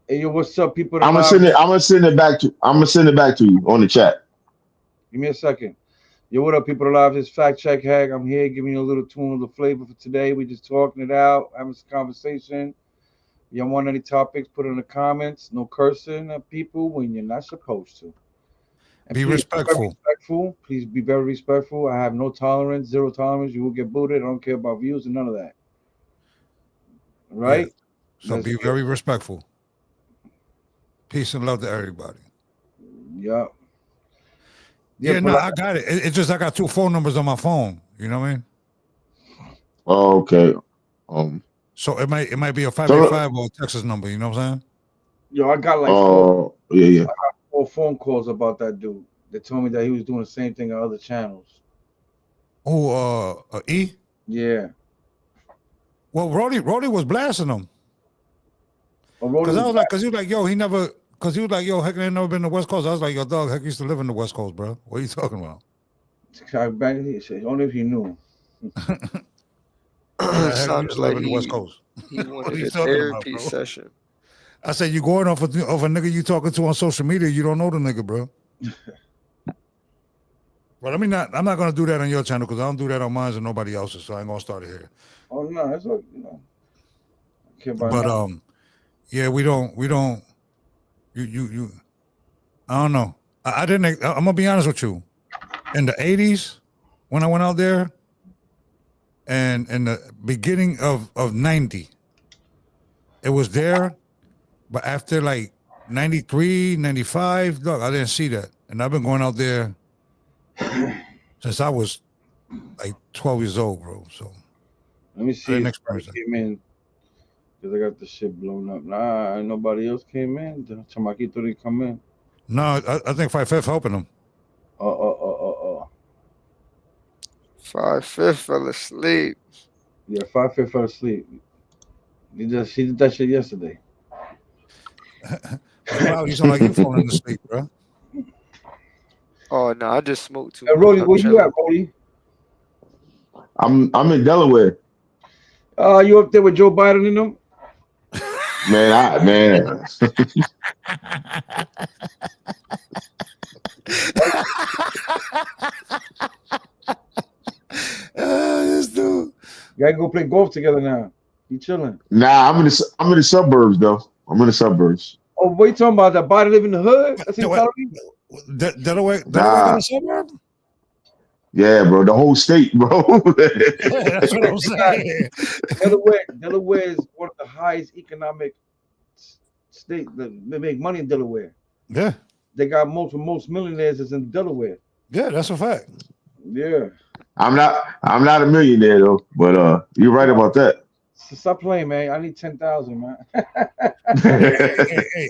Hey, yo, what's up, people? I'm gonna send it. I'm gonna send it back to. I'm gonna send it back to you on the chat. Give me a second. Yo, what up, people alive? This Fact Check Hag. I'm here giving you a little tune of the flavor for today. We just talking it out, having some conversation. Y'all want any topics, put it in the comments. No cursing at people when you're not supposed to. And Be please be very respectful. respectful. Please be very respectful. I have no tolerance, zero tolerance. You will get booted. I don't care about views and none of that. Right? Yeah. So Let's be get very respectful. Peace and love to everybody. Yeah. Yeah, but no, like, I got it. It's just I got 2 phone numbers on my phone. You know what I mean? Oh, okay. So it might be a So 585 or a Texas number. You know what I'm saying? yo, I got like oh yeah. 4 phone calls about that dude. They told me that he was doing the same thing on other channels. Oh, E. Yeah. Well, Rody was blasting him Oh, because I Rody was like, because he was like, yo, he never, because he was like, yo, heck, ain't never been to the West Coast. I was like, yo, dog, heck, used to live in the West Coast, bro. What are you talking about? he said, only if he knew. Heck, used Sounded to live like in the West Coast. he What are wanted you a talking about, therapy bro? session. I said, you going off of a nigga you talking to on social media, you don't know the nigga, bro. But I'm not gonna do that on your channel because I don't do that on mine and nobody else's, so I ain't gonna start it here. Oh no, that's what I care about But nothing. yeah, we don't you I don't know. I didn't. I'm gonna be honest with you. In the '80s, when I went out there, and in the beginning of '90, it was there. But after like '93, '95, look, I didn't see that, and I've been going out there since I was like 12 years old, bro. So Let me I see didn't if somebody experience that. came in because I got the shit blown up. Nah, nobody else came in. The Chamaquito didn't come in. No, I think 5 Fifth helping them. 5 5 fell asleep. Yeah, 5 5 fell asleep. She did that shit yesterday. Cloud, you sound like you falling asleep, bro. Oh no, I just smoked too Hey, much. Rody, I'm where you chilling. at, Rody? I'm in Delaware. You up there with Joe Biden and them? Man. This dude. You gotta go play golf together now. You chilling? Nah, I'm in the suburbs though. I'm in the suburbs. Oh, what you talking about? That Biden live in the hood? That's what you telling me? Delaware got Nah, a suburb? yeah, bro. The whole state, bro. That's what I'm saying. Delaware is one of the highest economic state. They make money in Delaware. Yeah, They got most millionaires is in Delaware. yeah, that's a fact. Yeah. I'm not a millionaire though, but you're right about that. So stop playing, man. I need 10,000, man.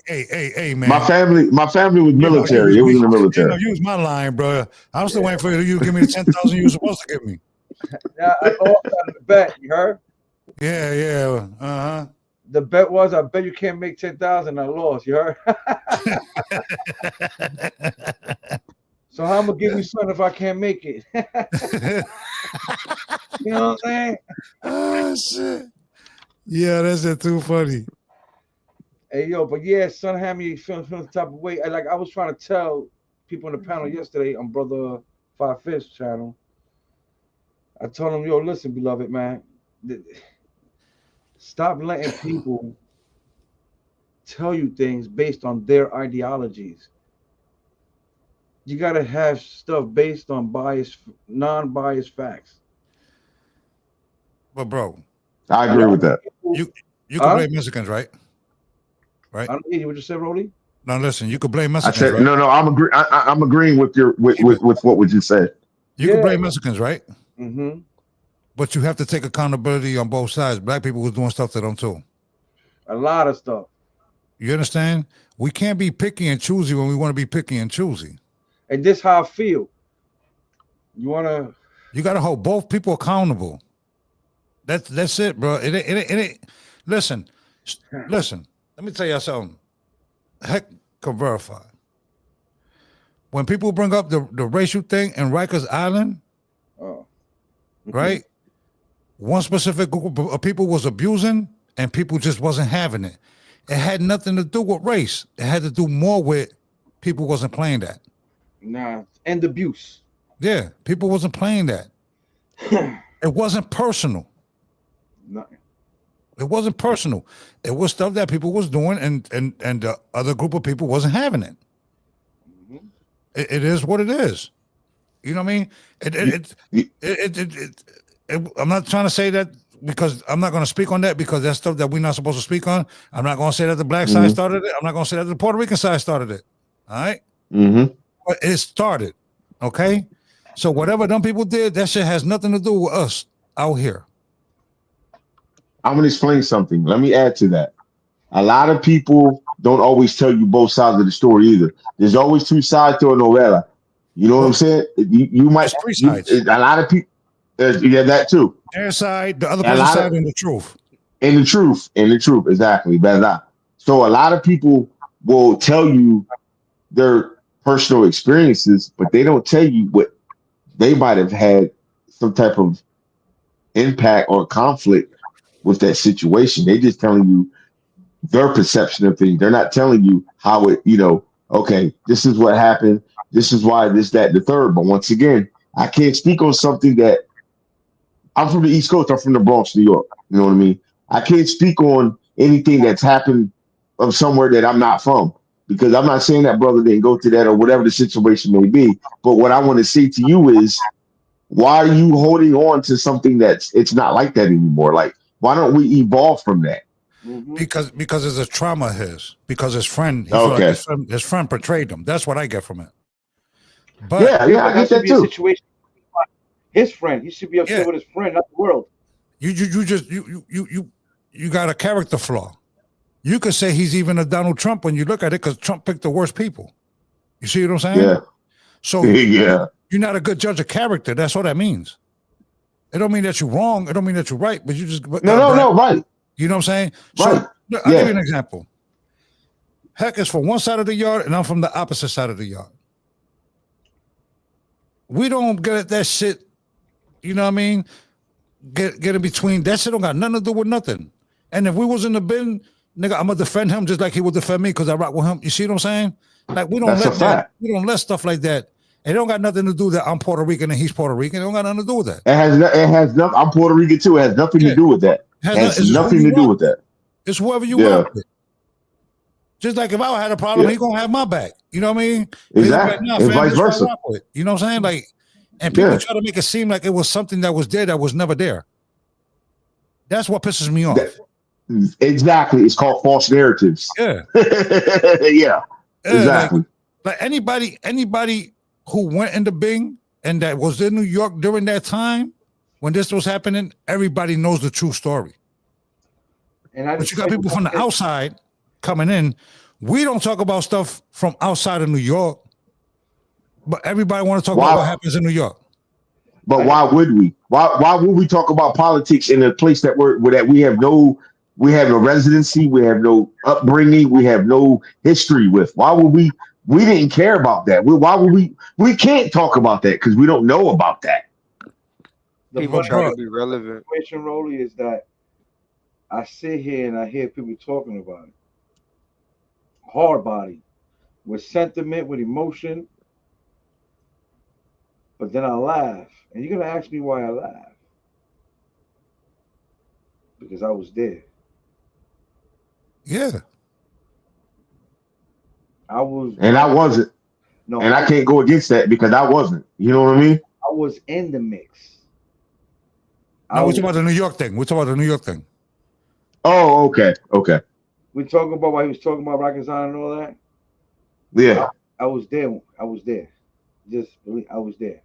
Hey, man. My family was You know, military. It was in the military. use my line, bro. I'm still waiting for you to give me the 10,000 you were supposed to give me. Yeah, I lost on the bet. You heard? Yeah. Uh-huh. The bet was I bet you can't make 10,000. I lost. You heard? So how I'm gonna give you something if I can't make it? You know what I'm saying? Oh shit. Yeah, that's it too funny. Hey yo, but yeah, son had me feeling the type of way. I was trying to tell people in the panel yesterday on Brother 5 Fifth's channel. I told them, yo, listen, beloved man, stop letting people tell you things based on their ideologies. You gotta have stuff based on non-biased facts. But bro, I agree with that. you can blame Mexicans, right? Right? I don't hear you. What you said, Rolly? Now listen, you could blame I Mexicans, said right? no. I'm agreeing with with what would you said. You can blame Mexicans, right? Mm-hmm. But you have to take accountability on both sides. Black people was doing stuff to them too. A lot of stuff. You understand? We can't be picky and choosy when we want to be picky and choosy. And this how I feel. You gotta hold both people accountable. That's it, bro. It ain't. Listen. Let me tell you something. Heck, can verify. When people bring up the racial thing in Rikers Island, right? One specific group of people was abusing and people just wasn't having it. It had nothing to do with race. It had to do more with people wasn't playing that. Nah, and abuse. Yeah, people wasn't playing that. It wasn't personal. Nothing. It wasn't personal. It was stuff that people was doing, and the other group of people wasn't having it. Mhm. It is what it is. You know what I mean? I'm not trying to say that because I'm not going to speak on that because that's stuff that we're not supposed to speak on. I'm not going to say that the black side started it. I'm not going to say that the Puerto Rican side started it. All right? But it started. Okay? So whatever them people did, that shit has nothing to do with us out here. I'm gonna explain something. Let me add to that. A lot of people don't always tell you both sides of the story either. There's always two sides to a novella. You know what I'm saying? You might. There's three sides. A lot of people. Yeah, that too. Their side, the other And a person's lot side, of and the truth. and the truth, exactly. Verdad. So a lot of people will tell you their personal experiences, but they don't tell you what they might have had some type of impact or conflict with that situation. They just telling you their perception of things. They're not telling you how it, okay, this is what happened. This is why this, that, the third. But once again, I can't speak on something that I'm from the East Coast. I'm from the Bronx, New York. You know what I mean? I can't speak on anything that's happened of somewhere that I'm not from because I'm not saying that brother didn't go through that or whatever the situation may be. But what I want to say to you is, why are you holding on to something it's not like that anymore? Like, why don't we evolve from that? Mhm. Because it's a trauma of his. Because his friend, he felt like Okay. his friend portrayed him. That's what I get from it. But Yeah, I But get that should that be a too. situation. His friend. He should be upset yeah, with his friend, not the world. you got a character flaw. You could say he's even a Donald Trump when you look at it because Trump picked the worst people. You see what I'm saying? Yeah. So Yeah. you're not a good judge of character. That's what that means. It don't mean that you're wrong. It don't mean that you're right, but you just got bad. No, right. You know what I'm saying? Right. So look, I'll give you an example. Heck is from one side of the yard and I'm from the opposite side of the yard. We don't get that shit, you know what I mean? Get in between. That shit don't got nothing to do with nothing. And if we was in the bin, nigga, I'm gonna defend him just like he would defend me because I rock with him. You see what I'm saying? Like we don't That's a let that. fact. We don't let stuff like that. It don't got nothing to do that I'm Puerto Rican and he's Puerto Rican. It don't got nothing to do with that. It has nothing. I'm Puerto Rican too. It has nothing to do with that. It has It's nothing who you to do rock with that. It's whoever you Yeah. rock with. Just like if I had a problem, Yeah. he gonna have my back. You know what I mean? Exactly. Like, nah, And fam, vice this what I versa. rock with. You know what I'm saying? Like, and people Yeah. try to make it seem like it was something that was there that was never there. That's what pisses me off. Exactly. It's called false narratives. Yeah. Yeah. Exactly. Like anybody who went in the Bing and that was in New York during that time when this was happening, everybody knows the true story. And I But you got people from the outside coming in. We don't talk about stuff from outside of New York, but everybody want to talk about what happens in New York. But why would we? Why would we talk about politics in a place that we have no residency, we have no upbringing, we have no history with? Why would we? We didn't care about that. Why would we? We can't talk about that because we don't know about that. The People funny try to be relevant. situation, Rolly, is that I sit here and I hear people talking about it. Hard body, with sentiment, with emotion. But then I laugh. And you're gonna ask me why I laugh. Because I was there. Yeah. I was And I wasn't. no And I can't go against that because I wasn't. You know what I mean? I was in the mix. No, we're talking about the New York thing. We're talking about the New York thing. Oh, okay. Okay. We talking about why he was talking about Rocket Zion and all that. Yeah. I was there. I was there. Just believe I was there.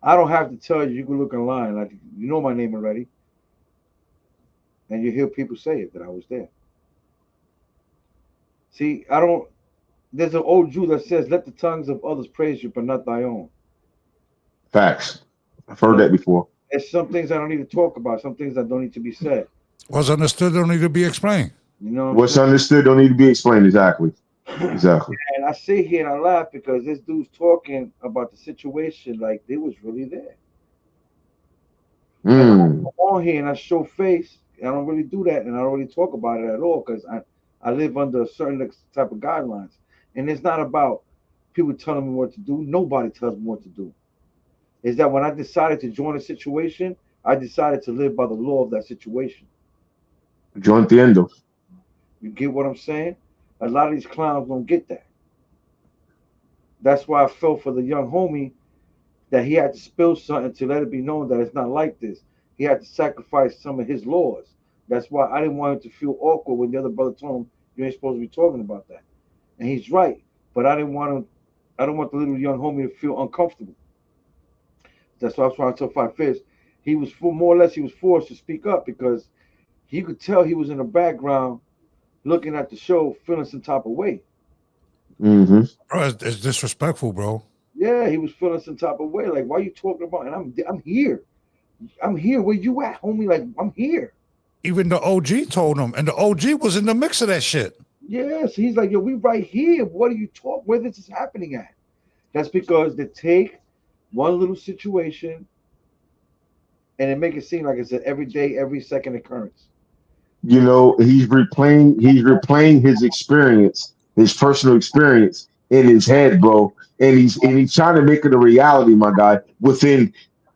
I don't have to tell you. You can look online. Like you know my name already, and you hear people say it that I was there. See, I don't. There's an old Jew that says, "Let the tongues of others praise you, but not thy own." Facts. I've heard that before. There's some things I don't need to talk about. Some things that don't need to be said. What's understood don't need to be explained. You know What's understood don't need to be explained. Exactly. Exactly. And I sit here and I laugh because this dude's talking about the situation like they was really there. And I Mm. come on here and I show face I don't really do that, and I don't really talk about it at all because I live under a certain type of guidelines, and it's not about people telling me what to do. Nobody tells me what to do. Is that when I decided to join a situation, I decided to live by the law of that situation. Yo entiendo. You get what I'm saying? A lot of these clowns don't get that. That's why I felt for the young homie that he had to spill something to let it be known that it's not like this. He had to sacrifice some of his laws. That's why I didn't want him to feel awkward when the other brother told him you ain't supposed to be talking about that. And he's right. But I didn't want him I don't want the little young homie to feel uncomfortable. That's why I was trying to tell Five Fist. He was more or less he was forced to speak up because he could tell he was in the background looking at the show, feeling some type of way. Mm-hmm. Bro, it's disrespectful, bro. Yeah, he was feeling some type of way. Like, why are you talking about? And I'm here. I'm here. Where you at, homie? Like, I'm here. Even the OG told him, and the OG was in the mix of that shit. Yes, he's like, yo, we right here. What are you talking? Where this is happening at? That's because they take one little situation and they make it seem like it's an everyday, every second occurrence. You know, he's replaying his experience, his personal experience in his head, bro. And he's trying to make it a reality, my guy, within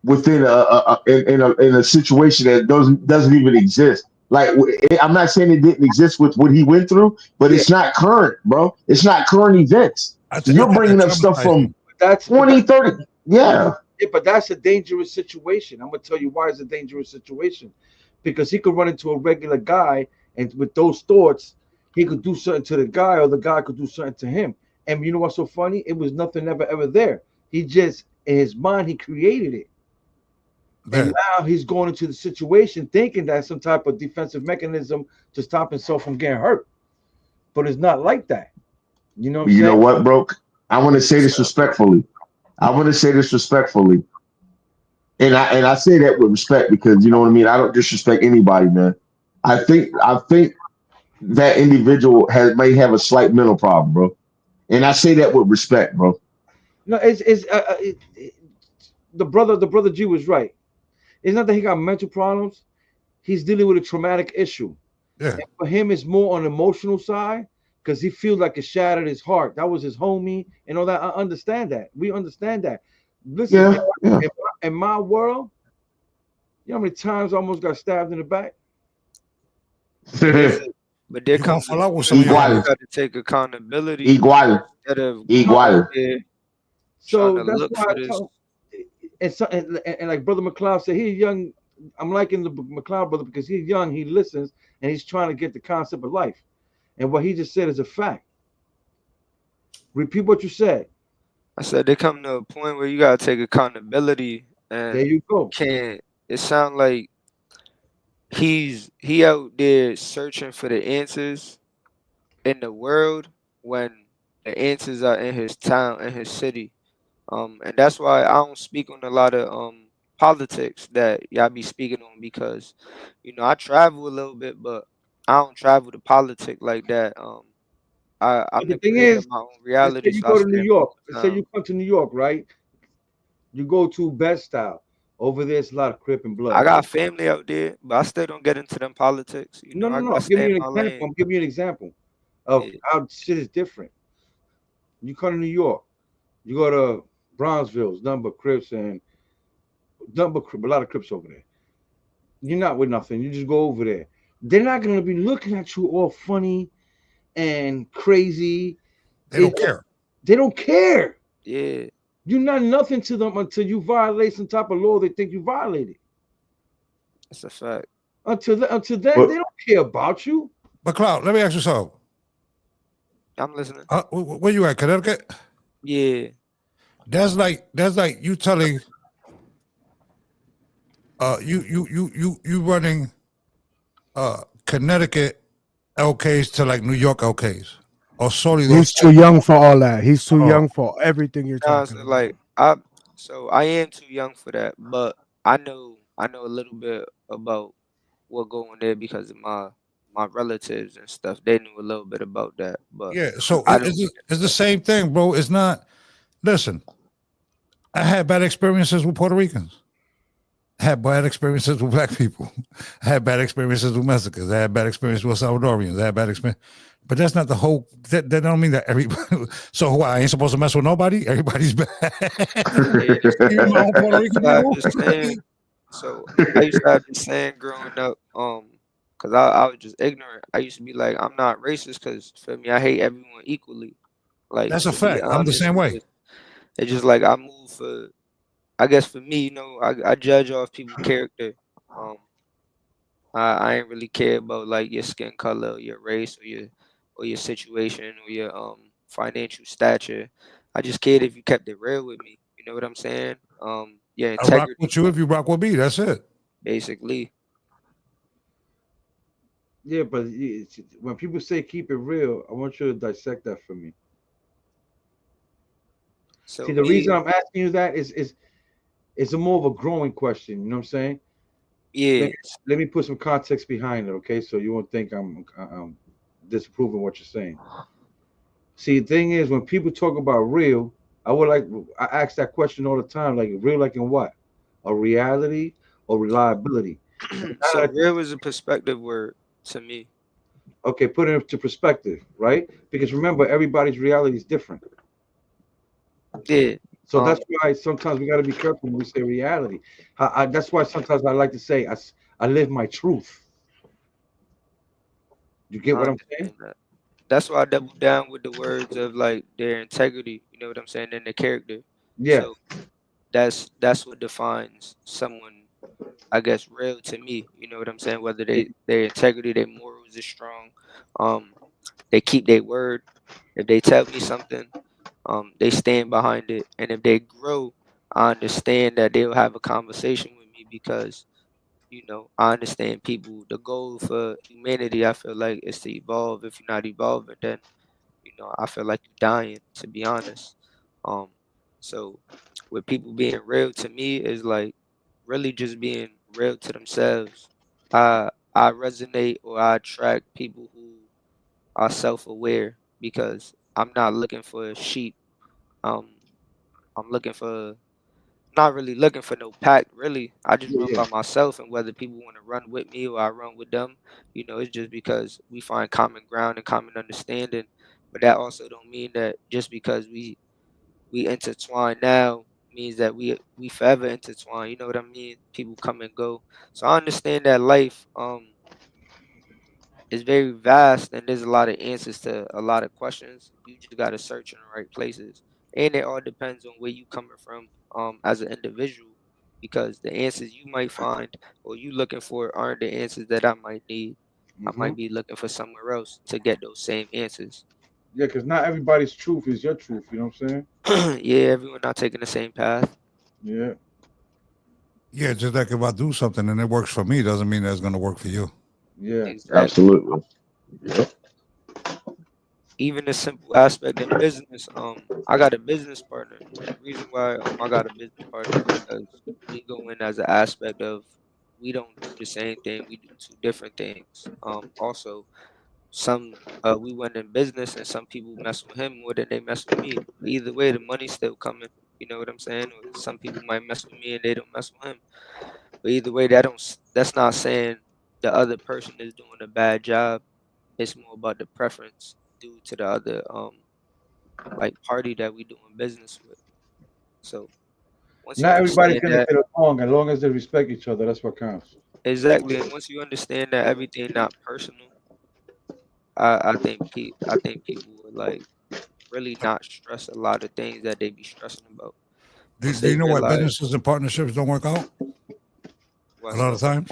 a situation that doesn't even exist. Like I'm not saying it didn't exist with what he went through, but Yeah, it's not current, bro. It's not current events. So I you're think that bringing up stuff traumatized from him. but that, 20, 30. Yeah. yeah, but that's a dangerous situation. I'm gonna tell you why it's a dangerous situation. Because he could run into a regular guy, and with those thoughts, he could do something to the guy, or the guy could do something to him. And you know what's so funny? It was nothing ever there. He just in his mind he created it. And Yeah. now he's going into the situation thinking that's some type of defensive mechanism to stop himself from getting hurt. But it's not like that. You know what I'm You know saying? what, bro? I want to say this respectfully. I want to say this respectfully. And I say that with respect because you know what I mean. I don't disrespect anybody, man. I think that individual may have a slight mental problem, bro. And I say that with respect, bro. No, the brother G was right. It's not that he got mental problems. He's dealing with a traumatic issue. Yeah. And for him, it's more on the emotional side because he feels like it shattered his heart. That was his homie and all that. I understand that. We understand that. Listen, Yeah, yeah. in my world, you know how many times I almost got stabbed in the back? Yeah, but there You gonna comes a fall out with some of point your where you Igual, homies. got to take accountability igual, instead of going out igual. there trying So to that's look why for I this. tell and like Brother McLeod said, he's young. I'm liking the McLeod brother because he's young, he listens, and he's trying to get the concept of life. And what he just said is a fact. Repeat what you said. I said there come to a point where you got to take accountability, There and you you go. can't. It sounds like he out there searching for the answers in the world when the answers are in his town, in his city. And that's why I don't speak on a lot of politics that y'all be speaking on because, I travel a little bit, but I don't travel to politics like that. I'm But the the thing creator of is, my own let's say reality, you so I go to stay New in my York. own Let's say town. you come to New York, right? You go to Bed Style. Over there's a lot of Crip and I Blood. got family out there, but I still don't get into them politics. No, no, no. I I'm giving stay in you an my example. lane. I'm giving you an example of Yeah, how shit is different. You come to New York, you go to Bronzeville's, nothing but Crips and nothing but Crip, a lot of Crips over there. You're not with nothing. You just go over there. They're not gonna be looking at you all funny and crazy. They It, don't care. they don't care. yeah, You're not nothing to them until you violate some type of law they think you violated. that's a fact. Until then, they But don't care about you. But Cloud, let me ask you something. I'm listening. Where you at, Connecticut? Yeah, That's like you telling you running Connecticut LKs to like New York LKs. Or solely those He's too young for all that. He's too oh young for everything you're nah, talking so about. like I am too young for that, but I know a little bit about what going there because of my relatives and stuff. They knew a little bit about that, but yeah, so I don't get it's into the that. same thing, bro. It's not listen, I had bad experiences with Puerto Ricans. I had bad experiences with black people. I had bad experiences with Mexicans. I had bad experiences with Salvadorians. I had bad experience. But that's not the whole. That don't mean that everybody. So who, I ain't supposed to mess with nobody. Everybody's bad. Yeah, Even my own Puerto Rican I people. understand. So I used to have this saying growing up, cause I was just ignorant. I used to be like, I'm not racist, cause feel me, I hate everyone equally. Like That's a to be fact. I'm the honest, same way. it's just like I move for. I guess for me, I judge off people's character. Um, I ain't really care about like your skin color, or your race, or your situation, or your financial stature. I just cared if you kept it real with me. You know what I'm saying? Your I rock integrity, with you if you rock with me. That's it. basically. Yeah, but when people say keep it real, I want you to dissect that for me. See, So the reason me, I'm asking you that is it's a more of a growing question. You know what I'm saying? Let yeah, me let me put some context behind it, okay? So you won't think I'm disapproving what you're saying. See, the thing is, when people talk about real, I ask that question all the time, like real, like in what? A reality or reliability? And now so that real is a perspective word to me. okay, put it into perspective, right? Because remember, everybody's reality is different. Yeah. So that's why sometimes we got to be careful when we say reality. That's why sometimes I like to say I live my truth. You get I what I'm saying? understand that. That's why I double down with the words of like their integrity. You know what I'm saying? And their character. Yeah. So that's what defines someone, I guess, real to me. You know what I'm saying? Whether their integrity, their morals is strong, um, they keep their word. If they tell me something, they stand behind it. And if they grow, I understand that they'll have a conversation with me because I understand people. The goal for humanity, I feel like, is to evolve. If you're not evolving, then I feel like you're dying. To be honest, um, so with people being real to me is like really just being real to themselves. I resonate or I attract people who are self-aware because I'm not looking for sheep. Um, I'm looking for not really looking for no pack, really. I just Yeah, run yeah. by myself, and whether people want to run with me or I run with them, it's just because we find common ground and common understanding. But that also don't mean that just because we intertwine now means that we forever intertwine. You know what I mean? People come and go. So I understand that life is very vast and there's a lot of answers to a lot of questions. You just gotta search in the right places. And it all depends on where you coming from as an individual because the answers you might find or you looking for aren't the answers that I might need. I Hmm. might be looking for somewhere else to get those same answers. Yeah, because not everybody's truth is your truth. You know what I'm saying? Yeah, everyone not taking the same path. Yeah, Yeah, just like if I do something and it works for me, doesn't mean that's gonna work for you. yeah. Exactly. Absolutely. Yep. Even the simple aspect in business, I got a business partner, and the reason why I got a business partner is because we go in as an aspect of we don't do the same thing, we do two different things. Also, some we went in business, and some people mess with him more than they mess with me. But either way, the money's still coming. You know what I'm saying? Or some people might mess with me and they don't mess with him. But either way, that's not saying the other person is doing a bad job. It's more about the preference due to the other like party that we doing business with. So once you Not everybody's understand gonna that get along, as long as they respect each other. That's what counts. exactly, and once you understand that everything not personal, I think people would like really not stress a lot of things that they be stressing about Do, once do they you know why realize businesses and partnerships don't work out a what's lot of up. times?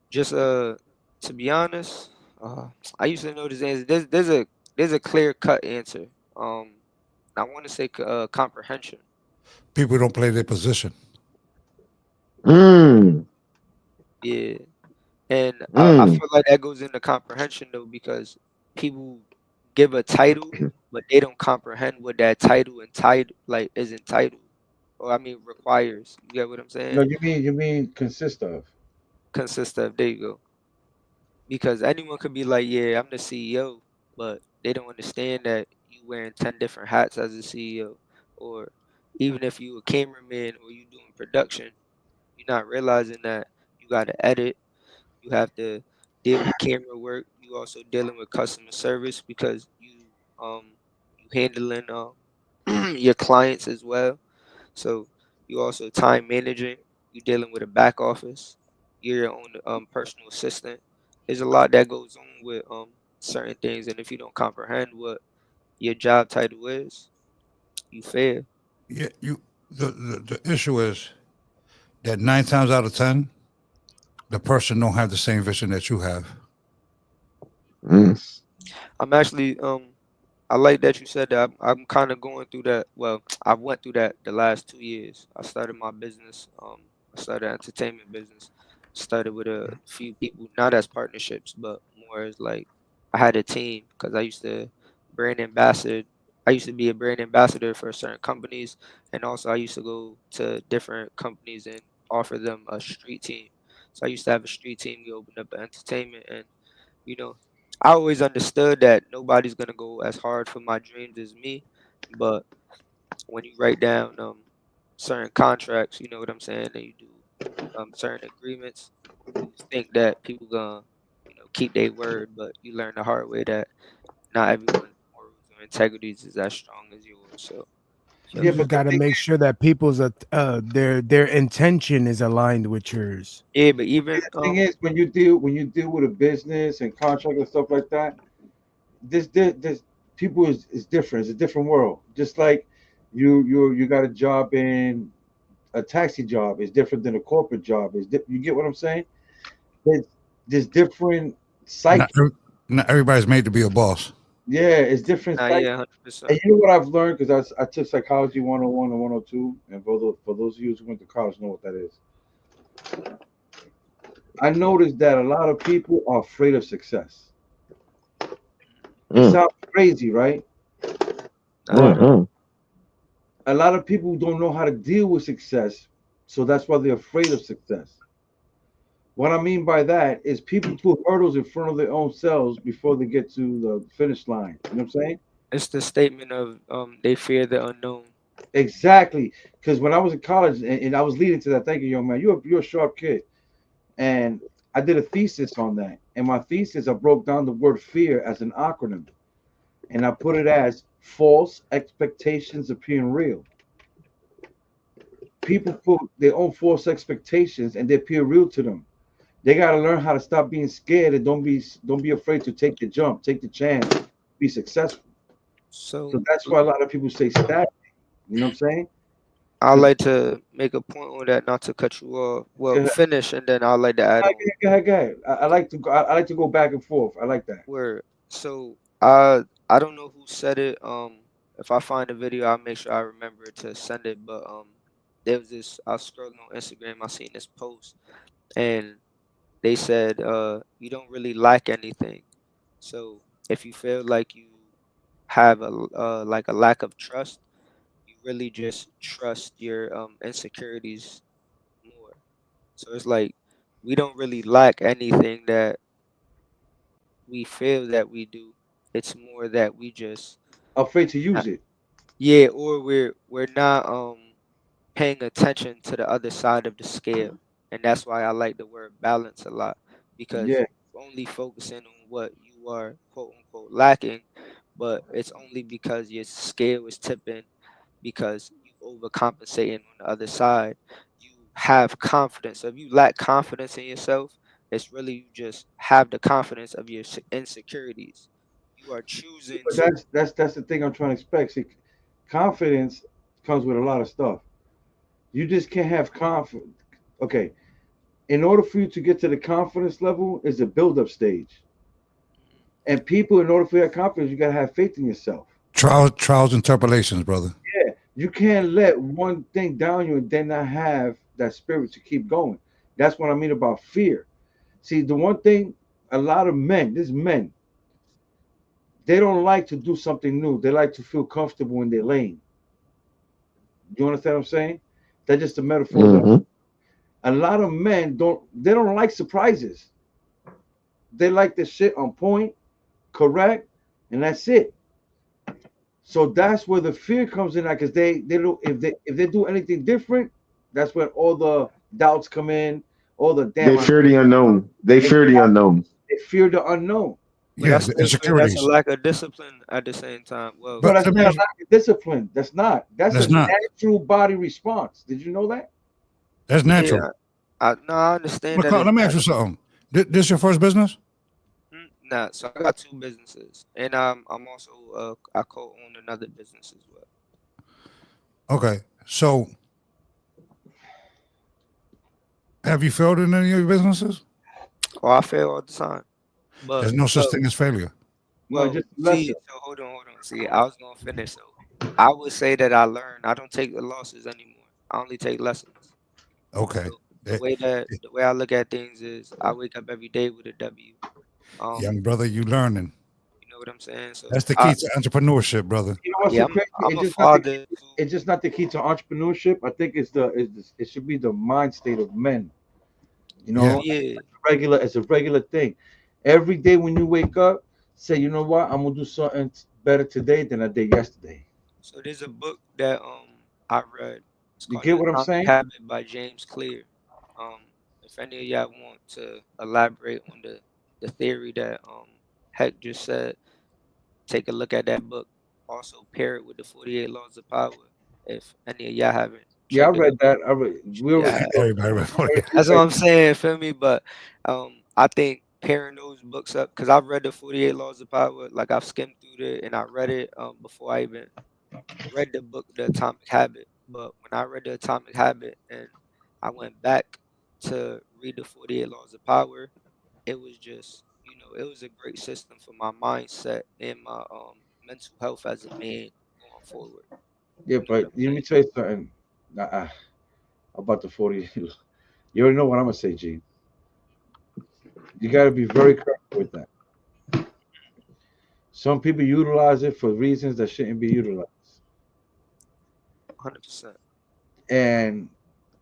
Just to be honest, I used to know this answer. There's a clear cut answer. I want to say comprehension. People don't play their position. Mm, Yeah. And I mm. feel like that goes into comprehension though, because people give a title, but they don't comprehend what that title like is entitled, or I mean requires. You get what I'm saying? No, you mean consist of. Consists of. There you go. Because anyone could be like, yeah, I'm the CEO, but they don't understand that you wearing 10 different hats as a CEO, or even if you a cameraman or you doing production, You're not realizing that you got to edit. You have to deal with camera work. You also dealing with customer service because you handling your clients as well. So you also time managing. You dealing with a back office. You're your own personal assistant. There's a lot that goes on with certain things, and if you don't comprehend what your job title is, you fail. Yeah, you. The issue is that 9 times out of 10, the person don't have the same vision that you have. Mm. I'm actually I like that you said that. I'm kind of going through that. Well, I went through that the last 2 years. I started my business. I started an entertainment business. Started with a few people, not as partnerships, but more as like I had a team because I used to brand ambassador. I used to be a brand ambassador for certain companies, and also I used to go to different companies and offer them a street team. So I used to have a street team. We opened up an entertainment, and you know, I always understood that nobody's gonna go as hard for my dreams as me. But when you write down certain contracts, you know what I'm saying, and you do certain agreements, you think that people gonna keep their word, but you learn the hard way that not everyone's morals or integrities is as strong as yours. So you You Yeah, know, but just the got to thing make sure that people's their intention is aligned with yours. yeah, but even thing is when you deal with a business and contract and stuff like that, this people is different. It's a different world. Just like you got a job in a taxi job is different than a corporate job. You get what I'm saying? There's, there's different Not, psyche. every- not everybody's made to be a boss. Yeah, it's different nah, psyche. yeah, And 100%. you know what I've learned because I took psychology 101 and 102, and for those of you who went to college know what that is. I noticed that a lot of people are afraid of success. It Mm. sounds crazy, right? Not But at all. Mm. a lot of people don't know how to deal with success, so that's why they're afraid of success. What I mean by that is people put hurdles in front of their own selves before they get to the finish line. You know what I'm saying? It's the statement of they fear the unknown. Exactly. Because when I was in college and I was leading to that, thank you, young man. You're a sharp kid. And I did a thesis on that. And my thesis, I broke down the word fear as an acronym. And I put it as false expectations appearing real. People put their own false expectations and they appear real to them. They got to learn how to stop being scared and don't be afraid to take the jump, take the chance, be successful. So So that's why a lot of people stay stagnant. You know what I'm saying? I Because like to make a point on that, not to cut you off. Well, finish, and then I'd like to add on. go ahead. I like to go back and forth. I like that. Where so I don't know who said it. If I find a video, I'll make sure I remember to send it. But there was this. I was scrolling on Instagram. I seen this post, and they said you don't really lack anything. So if you feel like you have like a lack of trust, you really just trust your insecurities more. So it's like we don't really lack anything that we feel that we do. It's more that we just Afraid to not, use it. yeah, or we're not paying attention to the other side of the scale. And that's why I like the word balance a lot because Yeah. you're only focusing on what you are quote unquote lacking, but it's only because your scale is tipping because you overcompensating on the other side. You have confidence. So if you lack confidence in yourself, it's really you just have the confidence of your insecurities. You are choosing But to. that's the thing I'm trying to expect. See, confidence comes with a lot of stuff. You just can't have confidence. Okay. In order for you to get to the confidence level is a build up stage. And people, in order for that confidence, you gotta have faith in yourself. Trials and tribulations, brother. Yeah. You can't let one thing down you and then not have that spirit to keep going. That's what I mean about fear. See, the one thing a lot of men, this men, they don't like to do something new. They like to feel comfortable in their lane. You understand what I'm saying? That's just the metaphors that Mm-hmm. a lot of men don't like surprises. They like the shit on point, correct, and that's it. So that's where the fear comes in, because they don't if they do anything different, that's when all the Doubts come in. All the They damn. fear the unknown. They fear the unknown. They fear the unknown. But I Yeah, the still feel that's a insecurities. lack of discipline at the same time. Well, No, But that's let not me a ask you, lack of discipline. That's not. That's a that's not. natural body response. Did you know that? That's natural. yeah, I no, I understand that McCall, it's let me ask not. you something. This your first business? Nah, so I got two businesses, and I'm also I co-own another business as well. Okay. So have you failed in any of your businesses? Oh, I fail all the time, but There's no such thing as failure. No, well, just a see, lesson. so hold on. See, I was gonna finish. So I would say that I learned. I don't take the losses anymore. I only take lessons. Okay. So Eh, the way I look at things is I wake up every day with a W. Young brother, you learning. You know what I'm saying? That's So the key to entrepreneurship, brother. You know what's yeah, so I'm crazy? I'm a father too. It's just not the key to entrepreneurship. I think it should be the mind state of men. You Yeah. know, Yeah. regular. It's a regular thing. Every day when you wake up, say, you know what? I'm gonna do something better today than I did yesterday. So there's a book that I read. It's You called get The what I'm Atomic saying? Habit by James Clear. If any of y'all want to elaborate on the theory that Heck just said, take a look at that book. Also pair it with the 48 Laws of Power. If any of y'all haven't Yeah, I checked it read out, that. I read. We yeah, already, Everybody reported. we that's what I'm saying. Feel me? But I think pairing those books up because I've read the 48 Laws of Power. Like I've skimmed through it and I read it before I even read the book The Atomic Habit. But when I read The Atomic Habit and I went back to read the 48 Laws of Power, it was just it was a great system for my mindset and my mental health as a man going forward. yeah, You know what but I'm let me saying? tell you something about the 40. You already know what I'm gonna say, G. You got to be very careful with that. Some people utilize it for reasons that shouldn't be utilized, 100%. and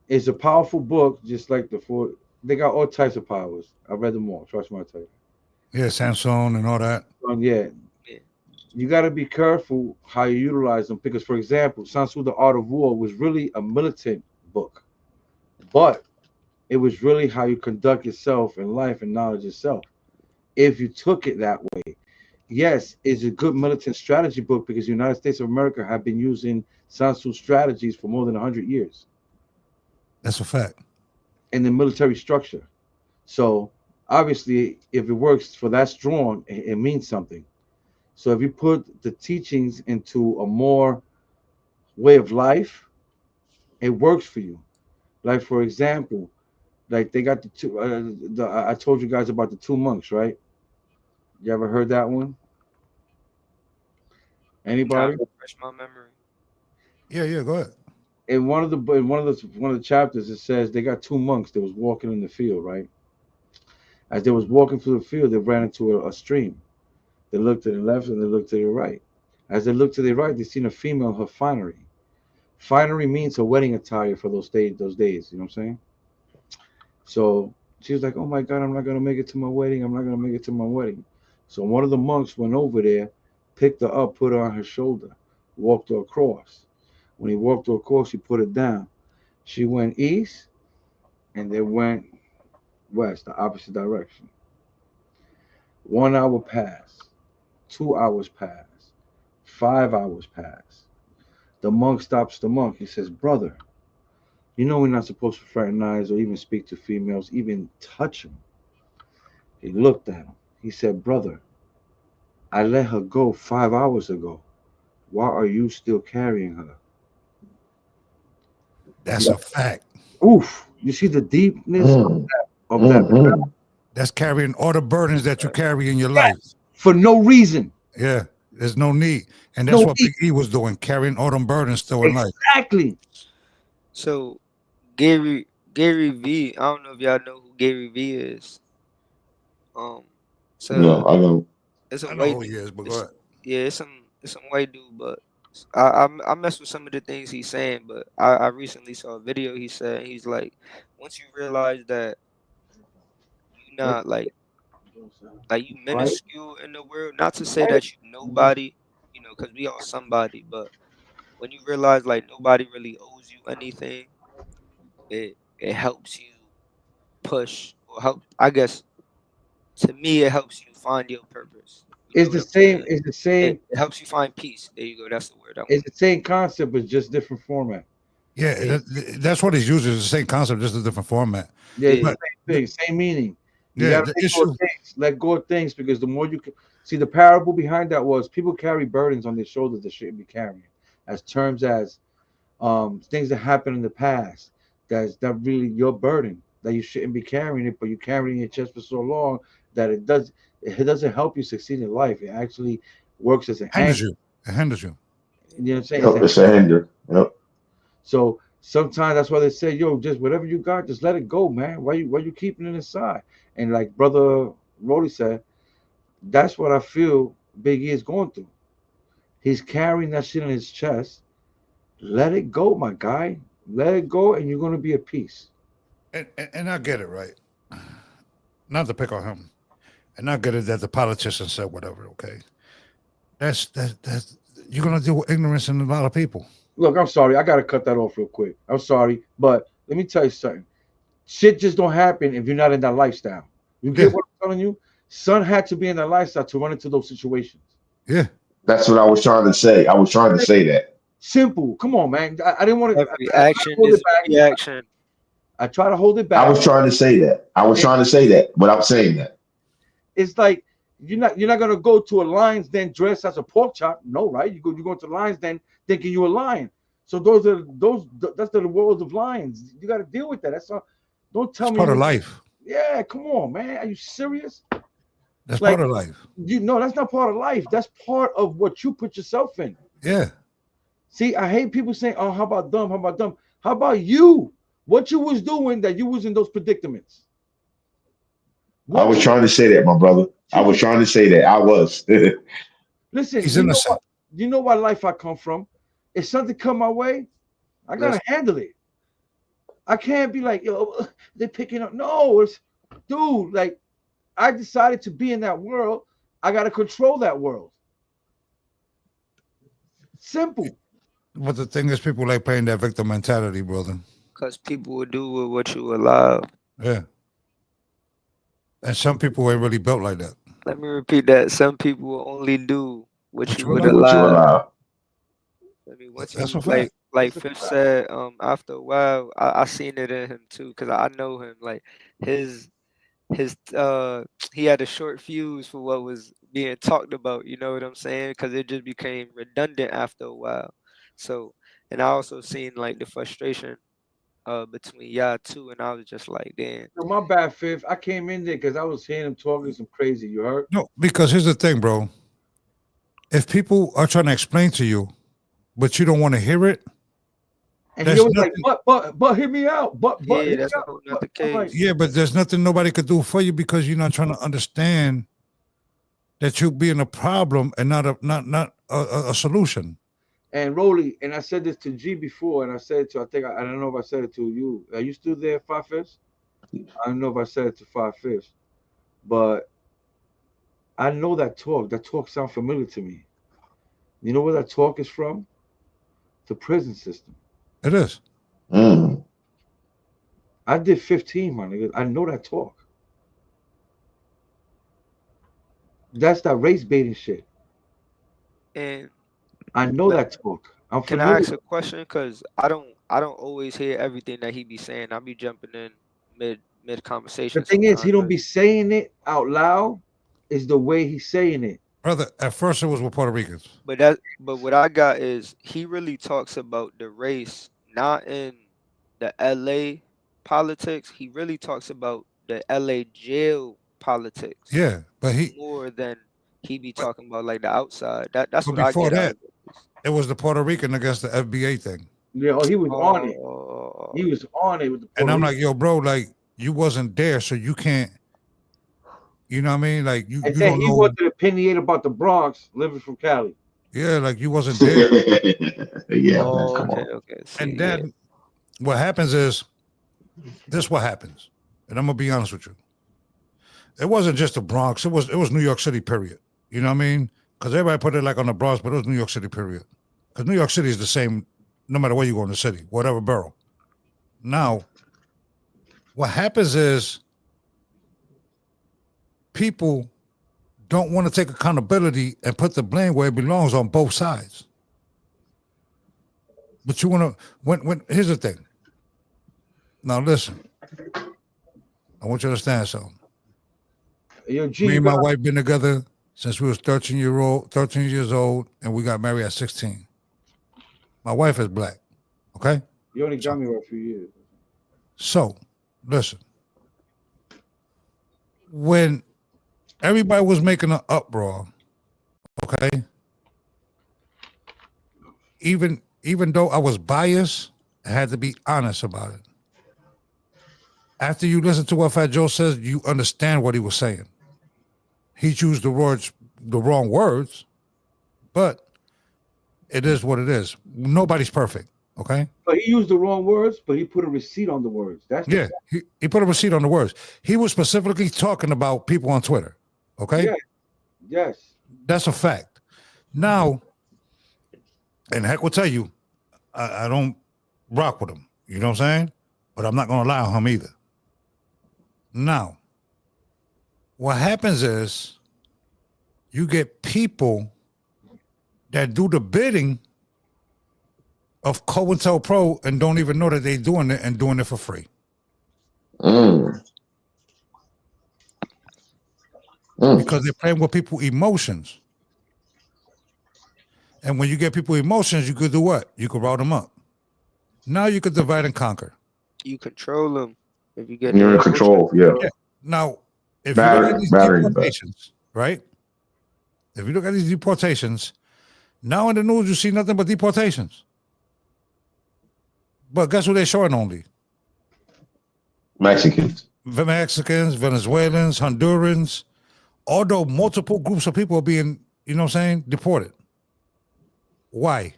it's a powerful book, just like the four. They got all types of powers. I read them all. Trust me, I tell you. Yeah, Samsung and all that. Yeah, Yeah. you got to be careful how you utilize them because, for example, Sun Tzu: The Art of War was really a militant book, but it was really how you conduct yourself in life and knowledge yourself. If you took it that way, yes, it's a good militant strategy book because the United States of America have been using Sun Tzu strategies for more than 100 years That's a fact. in the military structure. So obviously, if it works for that strong, it means something. So if you put the teachings into a more way of life, it works for you. Like for example, like they got the two. I told you guys about the two monks, right? You ever heard that one? Nah, Anybody? refresh my memory. Yeah, yeah, go ahead. In one of the chapters, it says they got two monks that was walking in the field, right? As they was walking through the field, they ran into a stream. They looked to the left and they looked to the right. As they looked to the right, they seen a female in her finery. Finery means a wedding attire for those days. Those days, you know what I'm saying? So she was like, "Oh my God, I'm not gonna make it to my wedding. I'm not gonna make it to my wedding." So one of the monks went over there, picked her up, put her on her shoulder, walked her across. When he walked her across, he put her down. She went east, and they went west, the opposite direction. 1 hour passed, 2 hours passed, 5 hours passed. The monk stops the monk. He says, "Brother, you know we're not supposed to fraternize or even speak to females, even touch them." He looked at him. He said, "Brother, I let her go 5 hours ago. Why are you still carrying her?" That's a fact. Oof! You see the deepness Mm, of that mm. That's carrying all the burdens that you Right. carry in your life. for no reason. Yeah, there's no need. And that's No what need. Big E was doing, carrying all them burdens still in life. Exactly. So Gary V, I don't know if y'all know who Gary V is. Um, No, so I don't. it's a I know white who he dude. is, but go It's ahead. yeah, it's some white dude, but I mess with some of the things he's saying. But I recently saw a video he said he's like, once you realize that you What? not like you Right? minuscule in the world, not to say that you nobody, because we all somebody, but when you realize like nobody really owes you anything, it it helps you push or help. I guess to me, it helps you find your purpose. You know It's what the I'm same. saying? It's the It, same. it helps you find peace. There you go. That's the word I It's want. the same concept, but just different format. Yeah, Yeah, that's what he's using. It's the same concept, just a different format. Yeah, it's the yeah, But same thing, same meaning. You yeah, got to the let go of issue. things. Let go of things because the more you can see, the parable behind that was people carry burdens on their shoulders they shouldn't be carrying, as terms as things that happened in the past. That's not really your burden that you shouldn't be carrying it, but you carry it in your chest for so long that it doesn't help you succeed in life. It actually works as an Hinders anchor. you. It hinders you. You know what I'm saying? It's Yep, a it's a hinder. Yep. So sometimes that's why they say, yo, just whatever you got, just let it go, man. Why you keeping it inside? And like brother Rody said, that's what I feel Big E is going through. He's carrying that shit in his chest. Let it go, my guy. Let it go, and you're gonna be at peace. And I get it, right? Not to pick on him. And I get it that the politician said whatever, okay? That's you're gonna deal with ignorance in a lot of people. Look, I'm sorry. I gotta cut that off real quick. I'm sorry, but let me tell you something. Shit just don't happen if you're not in that lifestyle. You get Yeah, what I'm telling you? Son had to be in that lifestyle to run into those situations. yeah. That's what I was trying to say. I was trying to say that. Simple. Come on, man. I didn't want to. every I try to action hold is it a back. reaction. I try to hold it I back. was trying to say that. I was It- trying to say that without saying that. It's like you're not gonna go to a lion's den dressed as a pork chop. No, right? You go to lion's den thinking you're a lion. So that's the world of lions. You got to deal with that. That's all. Don't tell It's me part of you. life. Yeah, come on, man. Are you serious? That's Like part of life. that's not part of life. That's part of what you put yourself in. Yeah. See, I hate people saying, "Oh, how about them? How about them? How about you? What you was doing that you was in those predicaments? I What was you trying to say that, my brother. I was was trying to say that. I was. listen, He's innocent. you know what life I come from. If something come my way, I gotta Let's handle it. I can't be like, yo, they're picking up. No, it's dude, like I decided to be in that world. I gotta control that world. Simple. But the thing is, people like playing that victim mentality, brother. because people will do with what you allow. Yeah. And some people ain't really built like that. Let me repeat that. Some people will only do what What you you would Do allow. what you allow. allow. I mean, once That's you a fact. like It's a Fifth fact. said, after a while, I seen it in him too, cause I know him. Like his his he had a short fuse for what was being talked about. You know what I'm saying? Cause it just became redundant after a while. So, and I also seen like the frustration between y'all too, and I was just like, damn, So my bad, Fifth. I came in there because I was hearing him talking some crazy. You heard? No, because here's the thing, bro. If people are trying to explain to you, but you don't want to hear it, And he there's always like, nothing. but hear me out. But yeah, hear me that's out. not the I'm like, case. Yeah, but there's nothing nobody could do for you because you're not trying to understand that you're being a problem and not a solution. and Rolly, and I said this to G before, and I said it to I don't know if I said it to you. Are you still there, Five Fifths? I don't know if I said it to Five Fifths, but I know that talk. That talk sounds familiar to me. You know where that talk is from? The prison system. It is. Mm. I did 15, my nigga. I know that talk. That's that race baiting shit. And I know let, that talk. I'm can I familiar. ask a question? Cause I don't always hear everything that he be saying. I be jumping in mid The conversation thing is, he sometimes. don't be saying it out loud. Is the way he's saying it. Brother, at first it was with Puerto Ricans. But what I got is he really talks about the race, not in the LA politics. He really talks about the LA jail politics Yeah, more than he be but, talking about like the outside. That's but what I before get out that, of it. it was the Puerto Rican against the FBA thing. Yeah, oh, he was on it. Oh, He was on it with the And Puerto I'm Rican. like, yo, bro, like you wasn't there, so you can't, you know what I mean? Like you And you then don't he know. wanted to opinionate about the Bronx living from Cali. Yeah, like you wasn't there. Yeah, man. oh, Come okay, on. okay. And See, yeah, then what happens is this what happens. And I'm gonna be honest with you. It wasn't just the Bronx, it was New York City, period. You know what I mean? Because everybody put it like on the Bronx, but it was New York City, period. Because New York City is the same no matter where you go in the city, whatever borough. Now, What happens is people don't want to take accountability and put the blame where it belongs on both sides. But you want to, when here's the thing. Now listen, I want you to understand something. Yo, G, Me you and my got, wife been together since we was 13 years old, and we got married at 16. My wife is black. Okay? you only got me for a few years. So, listen. When everybody was making an uproar, okay? Even though I was biased, I had to be honest about it. After you listen to what Fat Joe says, you understand what he was saying. He used the wrong words, but it is what it is. Nobody's perfect, okay? But he used the wrong words, but he put a receipt on the words. That's Yeah, he put a receipt on the words. He was specifically talking about people on Twitter, okay? Yeah. Yes. That's a fact. Now, and heck will tell you, I don't rock with him. You know what I'm saying? But I'm not going to lie on him either. Now, what happens is you get people that do the bidding of COINTELPRO and don't even know that they're doing it and doing it for free. Because they're playing with people's emotions. And when you get people emotions, you could do what? You could route them up. Now you could divide and conquer. You control them if you get. You're in control. Yeah. Now, if you look at these Battery, deportations, right? If you look at these deportations, now in the news you see nothing but deportations. But guess who they're showing only? Mexicans, Venezuelans, Hondurans. Although multiple groups of people are being, you know what I'm saying, deported. Why?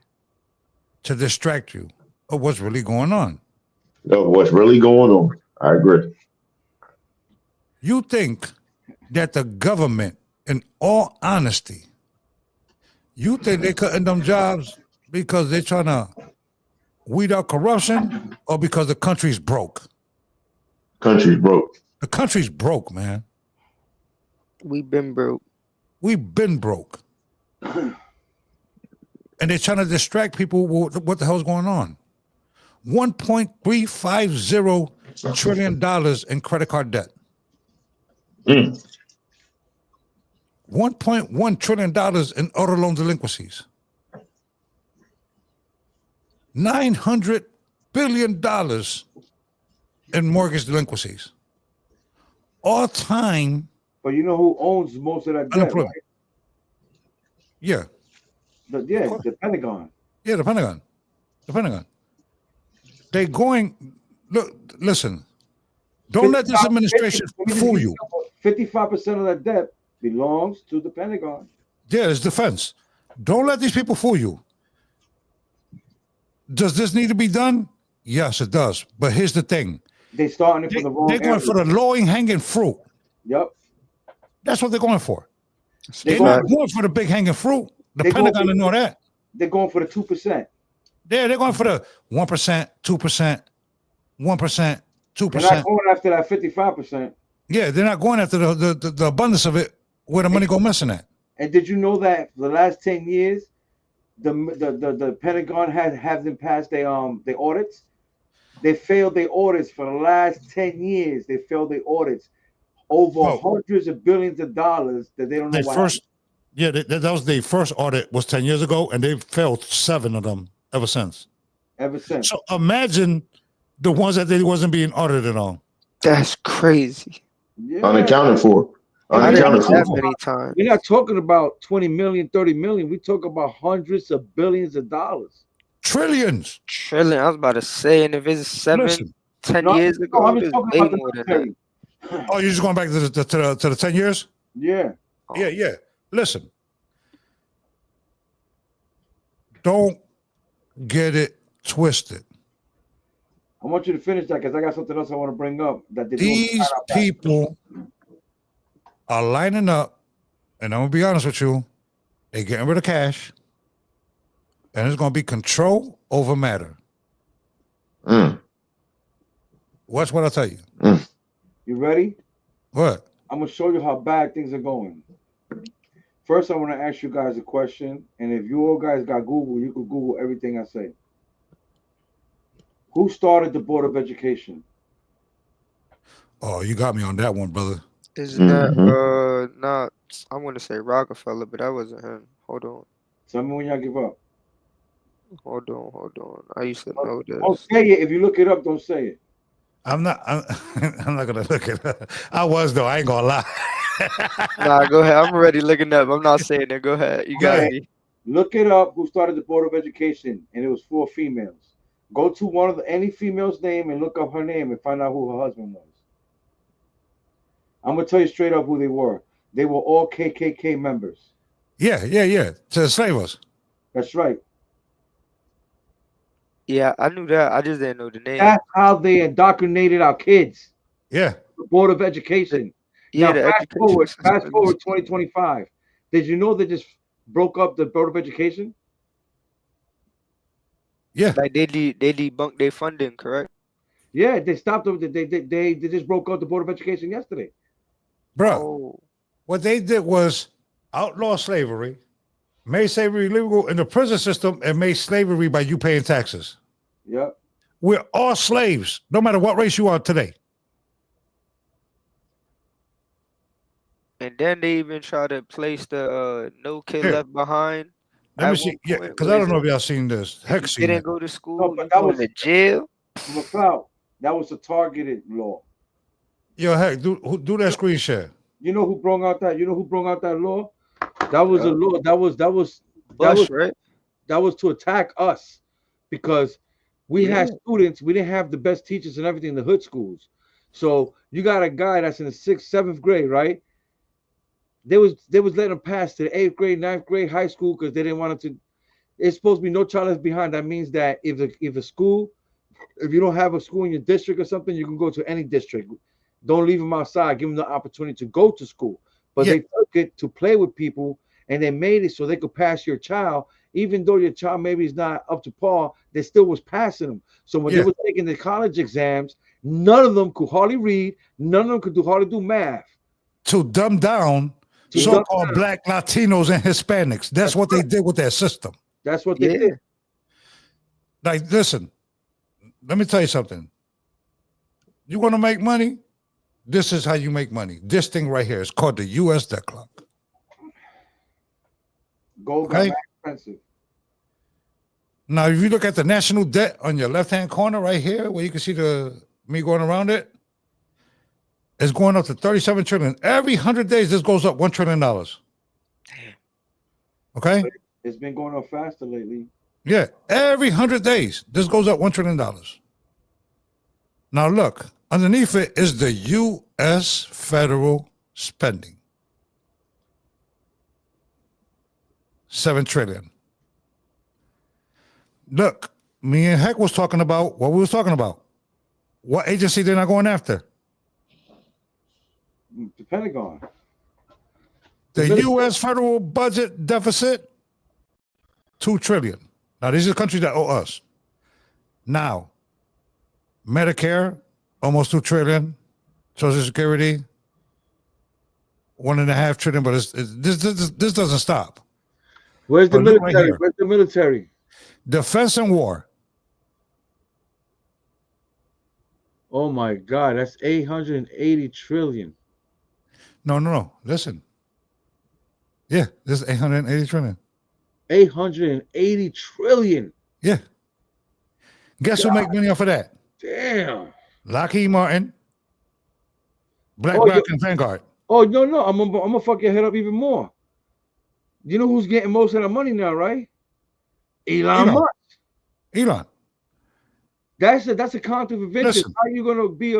To distract you of what's really going on. No, what's really going on? I agree. You think that the government, in all honesty, you think they're cutting them jobs because they're trying to weed out corruption or because the country's broke? Country's broke. The country's broke, man. We've been broke. We've been broke. And they're trying to distract people with what the hell's going on. $1.350 trillion in credit card debt. $1.1 trillion in auto loan delinquencies. $900 billion in mortgage delinquencies. All time. But you know who owns most of that debt, unemployment. right? Yeah. The Pentagon. Yeah, the Pentagon. The Pentagon. They're going, look, listen, don't let this administration fool you. 55% of that debt belongs to the Pentagon. Yeah, it's defense. Don't let these people fool you. Does this need to be done? Yes, it does. But here's the thing. They're starting it from the wrong They're going for the low-hanging fruit. Yep. That's what they're going for. They're not going for the big hanging fruit. The Pentagon to know that. They're going for the 2%. They're going for the 1%, 2%, 1%, 2%. They're not going after that 55%. Yeah, they're not going after the abundance of it where the money go missing at. And did you know that for the last 10 years, the Pentagon hasn't passed their audits? They failed their audits for the last 10 years. They failed their audits over hundreds of billions of dollars that they don't know why. Yeah, that was the first audit was 10 years ago, and they've failed 7 of them ever since. So imagine the ones that they wasn't being audited on. That's crazy. Yeah. Unaccounted for. Unaccounted for. Many times. We're not talking about 20 million, 30 million. We talk about hundreds of billions of dollars. Trillions. Trillion. I was about to say, and if it's 10 years ago, it's way more than that. Oh, you're just going back to the 10 years? Yeah. Yeah. Listen. Don't get it twisted. I want you to finish that because I got something else I want to bring up. That these people are lining up, and I'm going to be honest with you, they're getting rid of cash, and it's going to be control over matter. Watch what I tell you. You ready? What? I'm gonna show you how bad things are going. First, I want to ask you guys a question, and if you all guys got Google, you could Google everything I say. Who started the Board of Education? Oh, you got me on that one, brother. Isn't that not? I want to say Rockefeller, but that wasn't him. Hold on. Tell me when y'all give up. Hold on. I used to know Don't this. say it. If you look it up, don't say it. I'm not gonna look at it. I was though. I ain't gonna lie. Nah, go ahead. I'm already looking up. I'm not saying it. Go ahead. You got Okay. me. Look it up. Who started the Board of Education? And it was 4 females. Go to one of any female's name and look up her name and find out who her husband was. I'm gonna tell you straight up who they were. They were all KKK members. Yeah. To enslave us. That's right. Yeah, I knew that. I just didn't know the name. That's how they indoctrinated our kids. Yeah. The Board of Education. Yeah, Now, the fast education system. forward 2025. Did you know they just broke up the Board of Education? Yeah. Like they debunked their funding, correct? Yeah, they stopped them. They just broke up the Board of Education yesterday. Bro, Oh, what they did was outlaw slavery, made slavery illegal in the prison system, and made slavery by you paying taxes. Yep. We're all slaves, no matter what race you are today. and then they even try to place the no kid Here. left behind. Let me at see. one Yeah, point. because What I is don't know it? if y'all seen this. Heck, You seen didn't it. go to school. No, but You that going was- to jail? McLeod, that was a targeted law. Yo, heck, do that screen share. You know who brought out that? You know who brought out that law? That was a law. That was Bush, right? that was to attack us because we had Yeah. students. We didn't have the best teachers and everything in the hood schools. So you got a guy that's in the 6th, 7th grade, right? They was letting him pass to the 8th grade, 9th grade, high school because they didn't want him to. It's supposed to be no child left behind. That means that if the school, if you don't have a school in your district or something, you can go to any district. Don't leave them outside. Give them the opportunity to go to school. But Yeah. they took it to play with people, and they made it so they could pass your child, even though your child maybe is not up to par. They still was passing them. So when they Yeah. were taking the college exams, none of them could hardly read. None of them could hardly do math. To dumb down To so-called dumb down. Black Latinos and Hispanics. That's what they did with their system. That's what they Yeah. did. Like, listen, let me tell you something. You want to make money? This is how you make money. This thing right here is called the U.S. debt clock. Gold Okay. got mad expensive. Now, if you look at the national debt on your left-hand corner right here, where you can see me going around it, it's going up to 37 trillion. Every 100 days, this goes up $1 trillion. Okay? It's been going up faster lately. Yeah, every 100 days, this goes up $1 trillion. Now, look, underneath it is the U.S. federal spending. 7 trillion. Look, me and Heck was talking about what we was talking about. What agency they're not going after? The Pentagon. The military. U.S. federal budget deficit, 2 trillion. Now, these are countries that owe us. Now, Medicare, almost 2 trillion. Social Security, 1.5 trillion. But this doesn't stop. Where's the Oh, look right military? here. Where's the military? Defense and war. Oh my God, that's 880 trillion. No. Listen. Yeah, this is 880 trillion. 880 trillion. Yeah. Guess who make money off of that? Damn. Lockheed Martin, BlackRock, and Vanguard. Oh no, I'm gonna fuck your head up even more. You know who's getting most of the money now, right? Elon Musk. Elon. That's a conflict of interest. Listen. How are you gonna be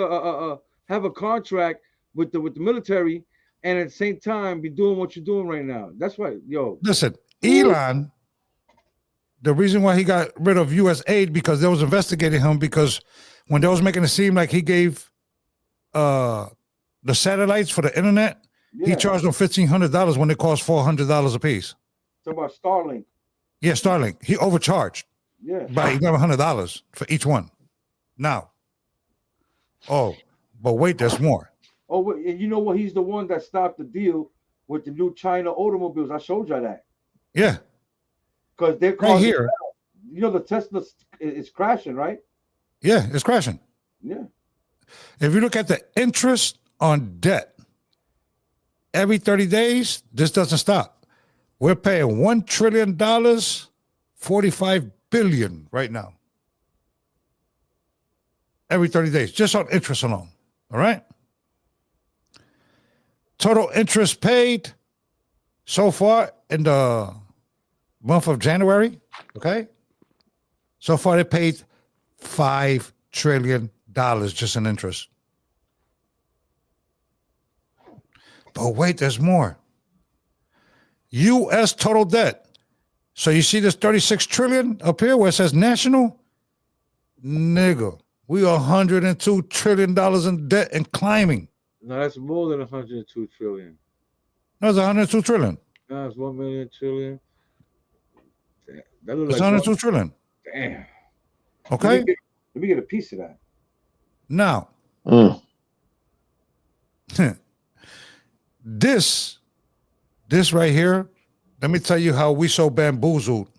have a contract with the military and at the same time be doing what you're doing right now? That's why, yo. Listen, Elon, the reason why he got rid of U.S. aid because they was investigating him because when they was making it seem like he gave the satellites for the internet, he charged them $1,500 when it cost $400 a piece. Talk about Starlink. Yeah, Starlink. He overcharged Yeah. by $1,100 for each one. Now, Oh, but wait, there's more. Oh, wait, and you know what? He's the one that stopped the deal with the new China automobiles. I showed you that Yeah, because they're right causing. here. You know the Tesla is crashing, right? Yeah, it's crashing. Yeah. If you look at the interest on debt every 30 days, this doesn't stop. We're paying $1 trillion, 45 billion right now. Every 30 days, just on interest alone. All right. Total interest paid so far in the month of January. Okay. So far, they paid $5 trillion just in interest. But wait, there's more. U.S. total debt. So you see this 36 trillion up here where it says national? Nigga, we are $102 trillion in debt and climbing. No, that's more than 102 trillion. No, it's 102 trillion. No, it's 1 million trillion. Damn, that looks It's like 102 trillion. damn. Okay. Let me get a piece of that. Now, this right here, let me tell you how we so bamboozled.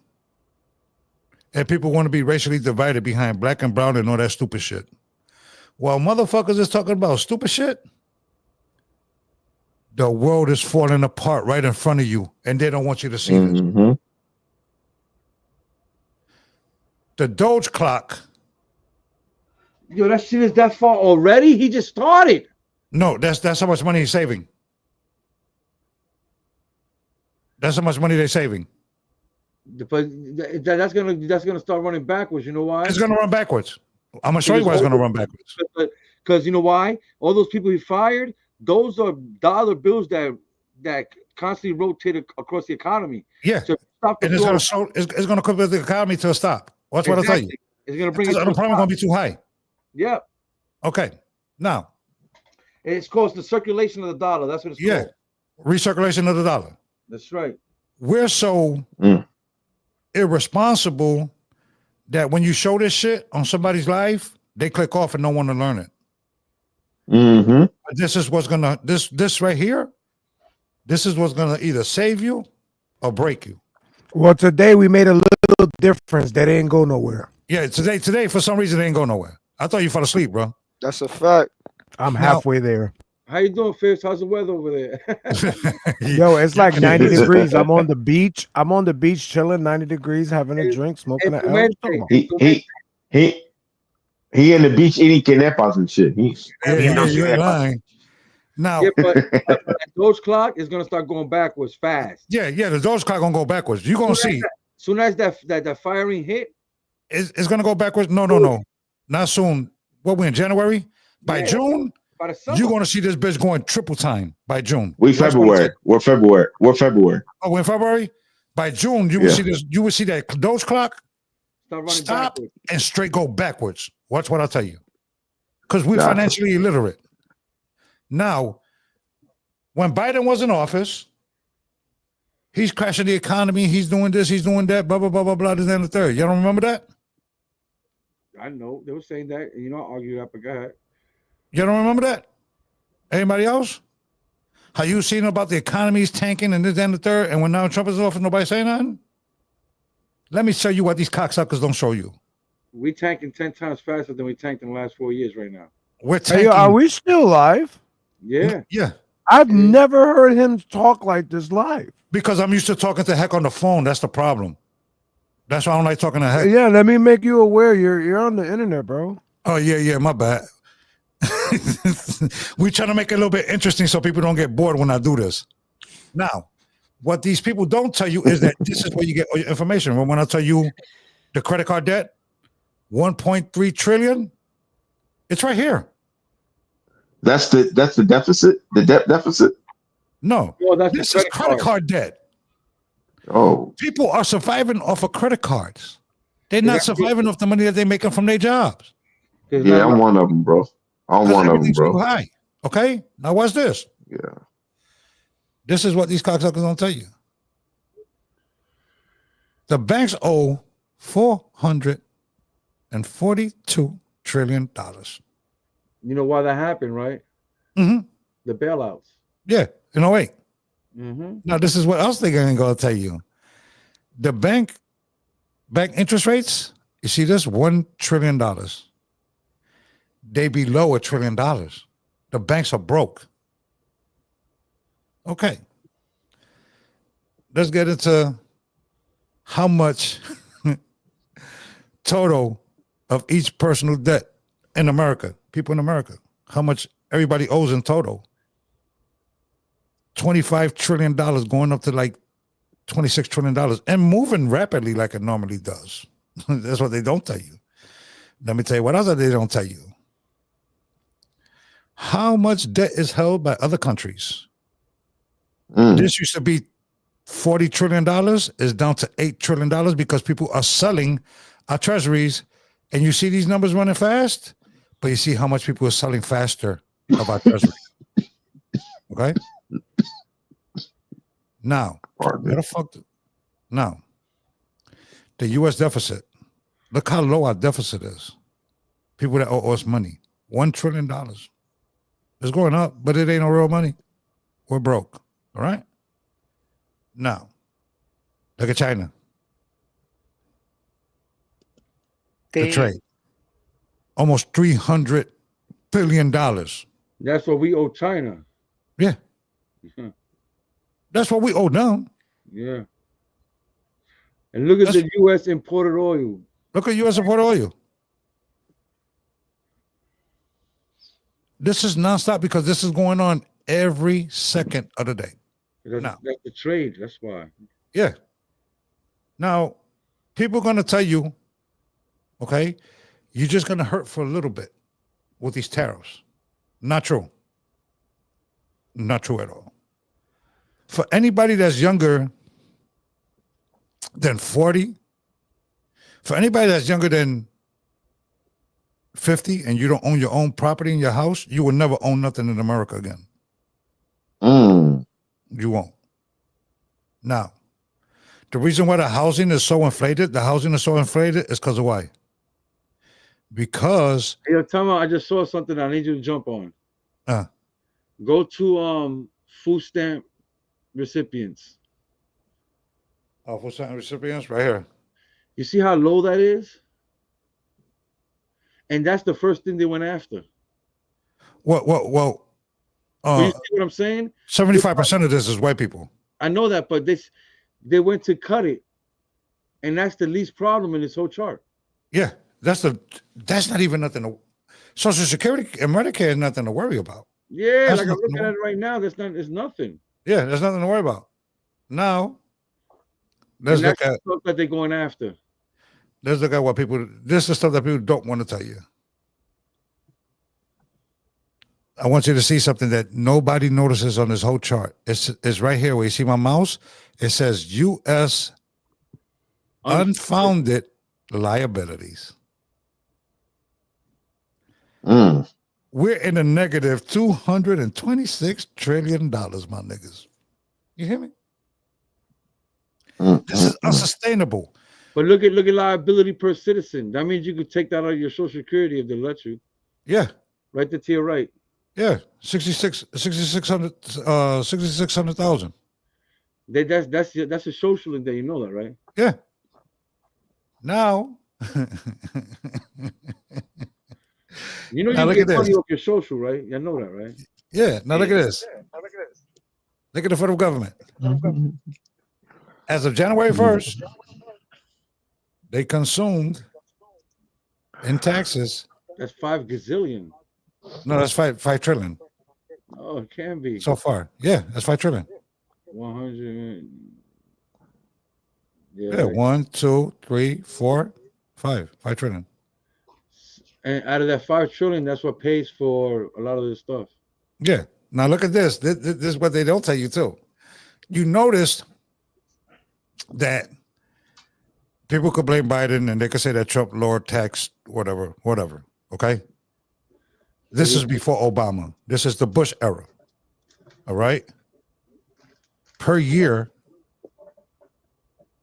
And people want to be racially divided behind black and brown and all that stupid shit. While motherfuckers is talking about stupid shit, the world is falling apart right in front of you, and they don't want you to see this. The Doge clock. Yo, that shit is that far already? He just started. No, that's how much money he's saving. That's how much money they're saving. But that's gonna start running backwards. You know why? It's gonna run backwards. I'm gonna show you why it's gonna run backwards. Because you know why? All those people he fired, those are dollar bills that constantly rotate across the economy. Yeah, so stop the and it's gonna cause the economy to a stop. That's what I tell you. It's gonna bring unemployment gonna be too high. Yeah. Okay. Now, it's called the circulation of the dollar. That's what it's called. Recirculation of the dollar. That's right. We're so irresponsible that when you show this shit on somebody's life, they click off and don't want to learn it. This is what's gonna this right here. This is what's gonna either save you or break you. Well, today we made a little difference that ain't go nowhere. Yeah, today for some reason it ain't go nowhere. I thought you fell asleep, bro. That's a fact. I'm halfway there. How you doing, Fierce? How's the weather over there? Yo, it's like 90 degrees. I'm on the beach. I'm on the beach chilling, 90 degrees, having a drink, smoking an L. He in the beach eating quenepas and shit. You ain't lying. Now, but Doge clock is gonna start going backwards fast. Yeah, the Doge clock gonna go backwards. You're gonna see. Soon as that firing hit, it's gonna go backwards. No, not soon. What, we in January? By June, you're gonna see this bitch going triple time by June. We're February. We're February. Oh, we're in February. By June, you will see this. You will see that Doge clock stop and straight go backwards. Watch what I'll tell you. Because we're financially illiterate. Now, when Biden was in office, he's crashing the economy. He's doing this. He's doing that. Blah blah blah blah blah. This and the third. You don't remember that? I know they were saying that. You know, I'll argue that, but go ahead. You don't remember that? Anybody else? How you seen about the economy's tanking and this and the third, and when now Trump is in office, nobody saying nothing? Let me show you what these cocksuckers don't show you. We tanking 10 times faster than we tanked in the last 4 years right now. We're tanking. Hey, are we still live? Yeah. Yeah. I've never heard him talk like this live. Because I'm used to talking to Heck on the phone. That's the problem. That's why I don't like talking to Heck. Yeah, let me make you aware. You're on the internet, bro. Oh, yeah, my bad. We trying to make it a little bit interesting so people don't get bored when I do this. Now, what these people don't tell you is that this is where you get all your information. When I tell you the credit card debt, 1.3 trillion, it's right here. That's the deficit, the debt deficit. No, this is credit card debt. Oh, people are surviving off of credit cards. They're not surviving off the money that they're making from their jobs. Yeah, I'm one of them, bro. I'm one of them, bro. Too high. Okay, now what's this? Yeah, this is what these cocksuckers don't tell you. The banks owe $442 trillion. You know why that happened, right? Mm-hmm. The bailouts. Yeah, in 08. Mm-hmm. Now, this is what else they're going to tell you. The bank interest rates, you see this? $1 trillion. They below $1 trillion. The banks are broke. Okay. Let's get into how much total of each personal debt in America, people in America, how much everybody owes in total. $25 trillion going up to like $26 trillion and moving rapidly like it normally does. That's what they don't tell you. Let me tell you what else they don't tell you. How much debt is held by other countries? This used to be $40 trillion, is down to $8 trillion because people are selling our treasuries. And you see these numbers running fast, but you see how much people are selling faster of our treasury. Okay? Now, what the fuck? Now, the U.S. deficit. Look how low our deficit is. People that owe us money. $1 trillion. It's going up, but it ain't no real money. We're broke. All right? Now, look at China. The trade. Almost $300 billion. That's what we owe China. Yeah. That's what we owe them. Yeah. And look at the U.S. imported oil. Look at U.S. imported oil. This is nonstop because this is going on every second of the day. That's the trade. That's why. Yeah. Now, people are going to tell you, okay, you're just going to hurt for a little bit with these tariffs. Not true. Not true at all. For anybody that's younger than 40, for anybody that's younger than 50 and you don't own your own property in your house, you will never own nothing in America again. You won't. Now, the reason why the housing is so inflated is because of why? Because hey, tell me, I just saw something I need you to jump on. Go to food stamp recipients. Oh, food stamp recipients right here. You see how low that is? And that's the first thing they went after. Well, you see what I'm saying? 75% of this is white people. I know that, but they went to cut it, and that's the least problem in this whole chart. Yeah, that's not even nothing. Social Security and Medicare is nothing to worry about. Yeah, that's like I'm looking at it right now. It's nothing. Yeah, there's nothing to worry about. Now, let's look at stuff that they're going after. Let's look at what people. This is stuff that people don't want to tell you. I want you to see something that nobody notices on this whole chart. It's right here where you see my mouse. It says U.S. unfounded liabilities. We're in a negative $226 trillion, my niggas. You hear me? This is unsustainable. But look at liability per citizen. That means you could take that out of your Social Security if they let you. Yeah. Right there to your right. Yeah. 6,600,000. That's a social that you know that, right? Yeah. Now you know you get money off your social, right? You know that, right? Yeah. Now look at this. Look at the federal government. As of January 1st, they consumed in taxes. That's 5 gazillion. No, that's 5 trillion. Oh, it can be. So far. Yeah, that's 5 trillion. 100. Yeah, 1, 2, 3, 4, 5. 5 trillion. And out of that 5 trillion, that's what pays for a lot of this stuff. Yeah. Now look at this. This is what they don't tell you too. You noticed that people could blame Biden and they could say that Trump lowered tax, whatever. Okay. This is before Obama. This is the Bush era. All right. Per year,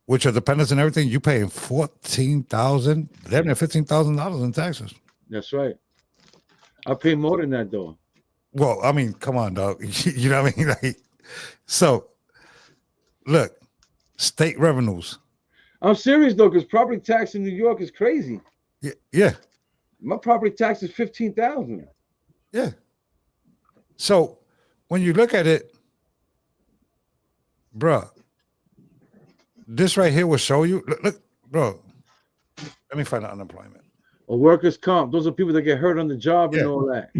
with your dependents and everything, you paying $14,000, $11,000 to $15,000 in taxes. That's right. I pay more than that though. Well, I mean, come on, dog. You know what I mean? Like, so, look, state revenues. I'm serious though, because property tax in New York is crazy. Yeah. My property tax is $15,000. Yeah. So when you look at it, bro, this right here will show you. Look, bro. Let me find out unemployment. Or workers' comp. Those are people that get hurt on the job and all that.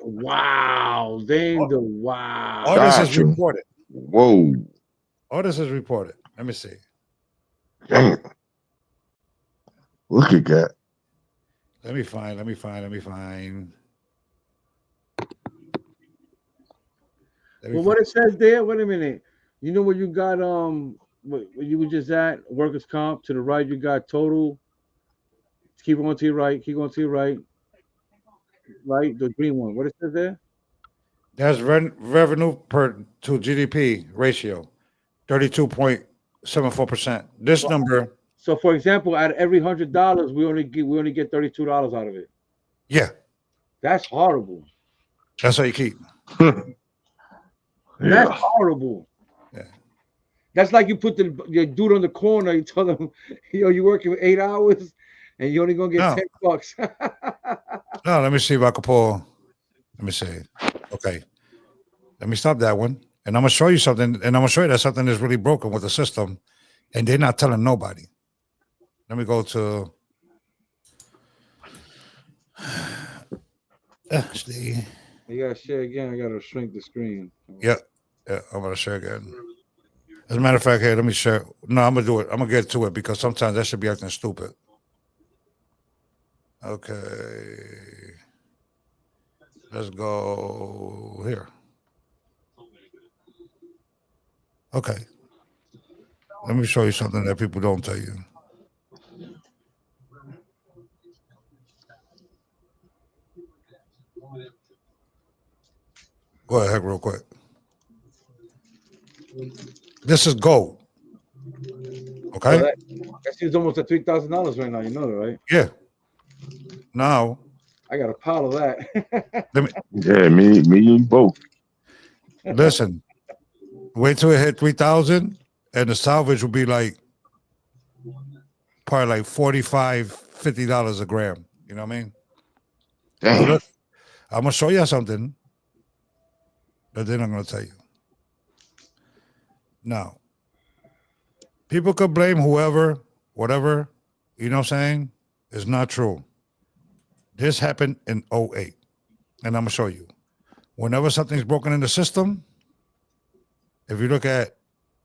Wow. All this is reported. Whoa. All this is reported. Let me see. Damn. Look at that. Let me find. Well, what it says there, wait a minute. You know where you got where you were just at, workers' comp, to the right, you got total. Keep going to your right, right, the green one. What it says there? That's revenue to GDP ratio, 32.74%. This number. So, for example, out of every $100, we only get $32 out of it. Yeah, that's horrible. That's how you keep. That's horrible. Yeah. That's like you put the dude on the corner. You tell them, you're working 8 hours, and you're only gonna get $10. No, let me see if I can pull. Let me see. Okay, let me stop that one, and I'm gonna show you something, and I'm gonna show you that something is really broken with the system, and they're not telling nobody. Let me go to. You gotta share again. I gotta shrink the screen. Yeah, I'm gonna share again. As a matter of fact, hey, let me share. No, I'm gonna do it. I'm gonna get to it because sometimes that should be acting stupid. Okay, let's go here. Okay, let me show you something that people don't tell you. Go ahead, real quick. This is gold. Okay. So that seems almost at $3,000 right now. You know that, right? Yeah. Now I got a pile of that. me both. Listen, wait till it hit 3,000, and the salvage will be like probably like $45-$50 a gram. You know what I mean? Look, I'm gonna show you something, but then I'm gonna tell you. Now, people could blame whoever, whatever, you know what I'm saying? It's not true. This happened in 2008, and I'm going to show you. Whenever something's broken in the system, if you look at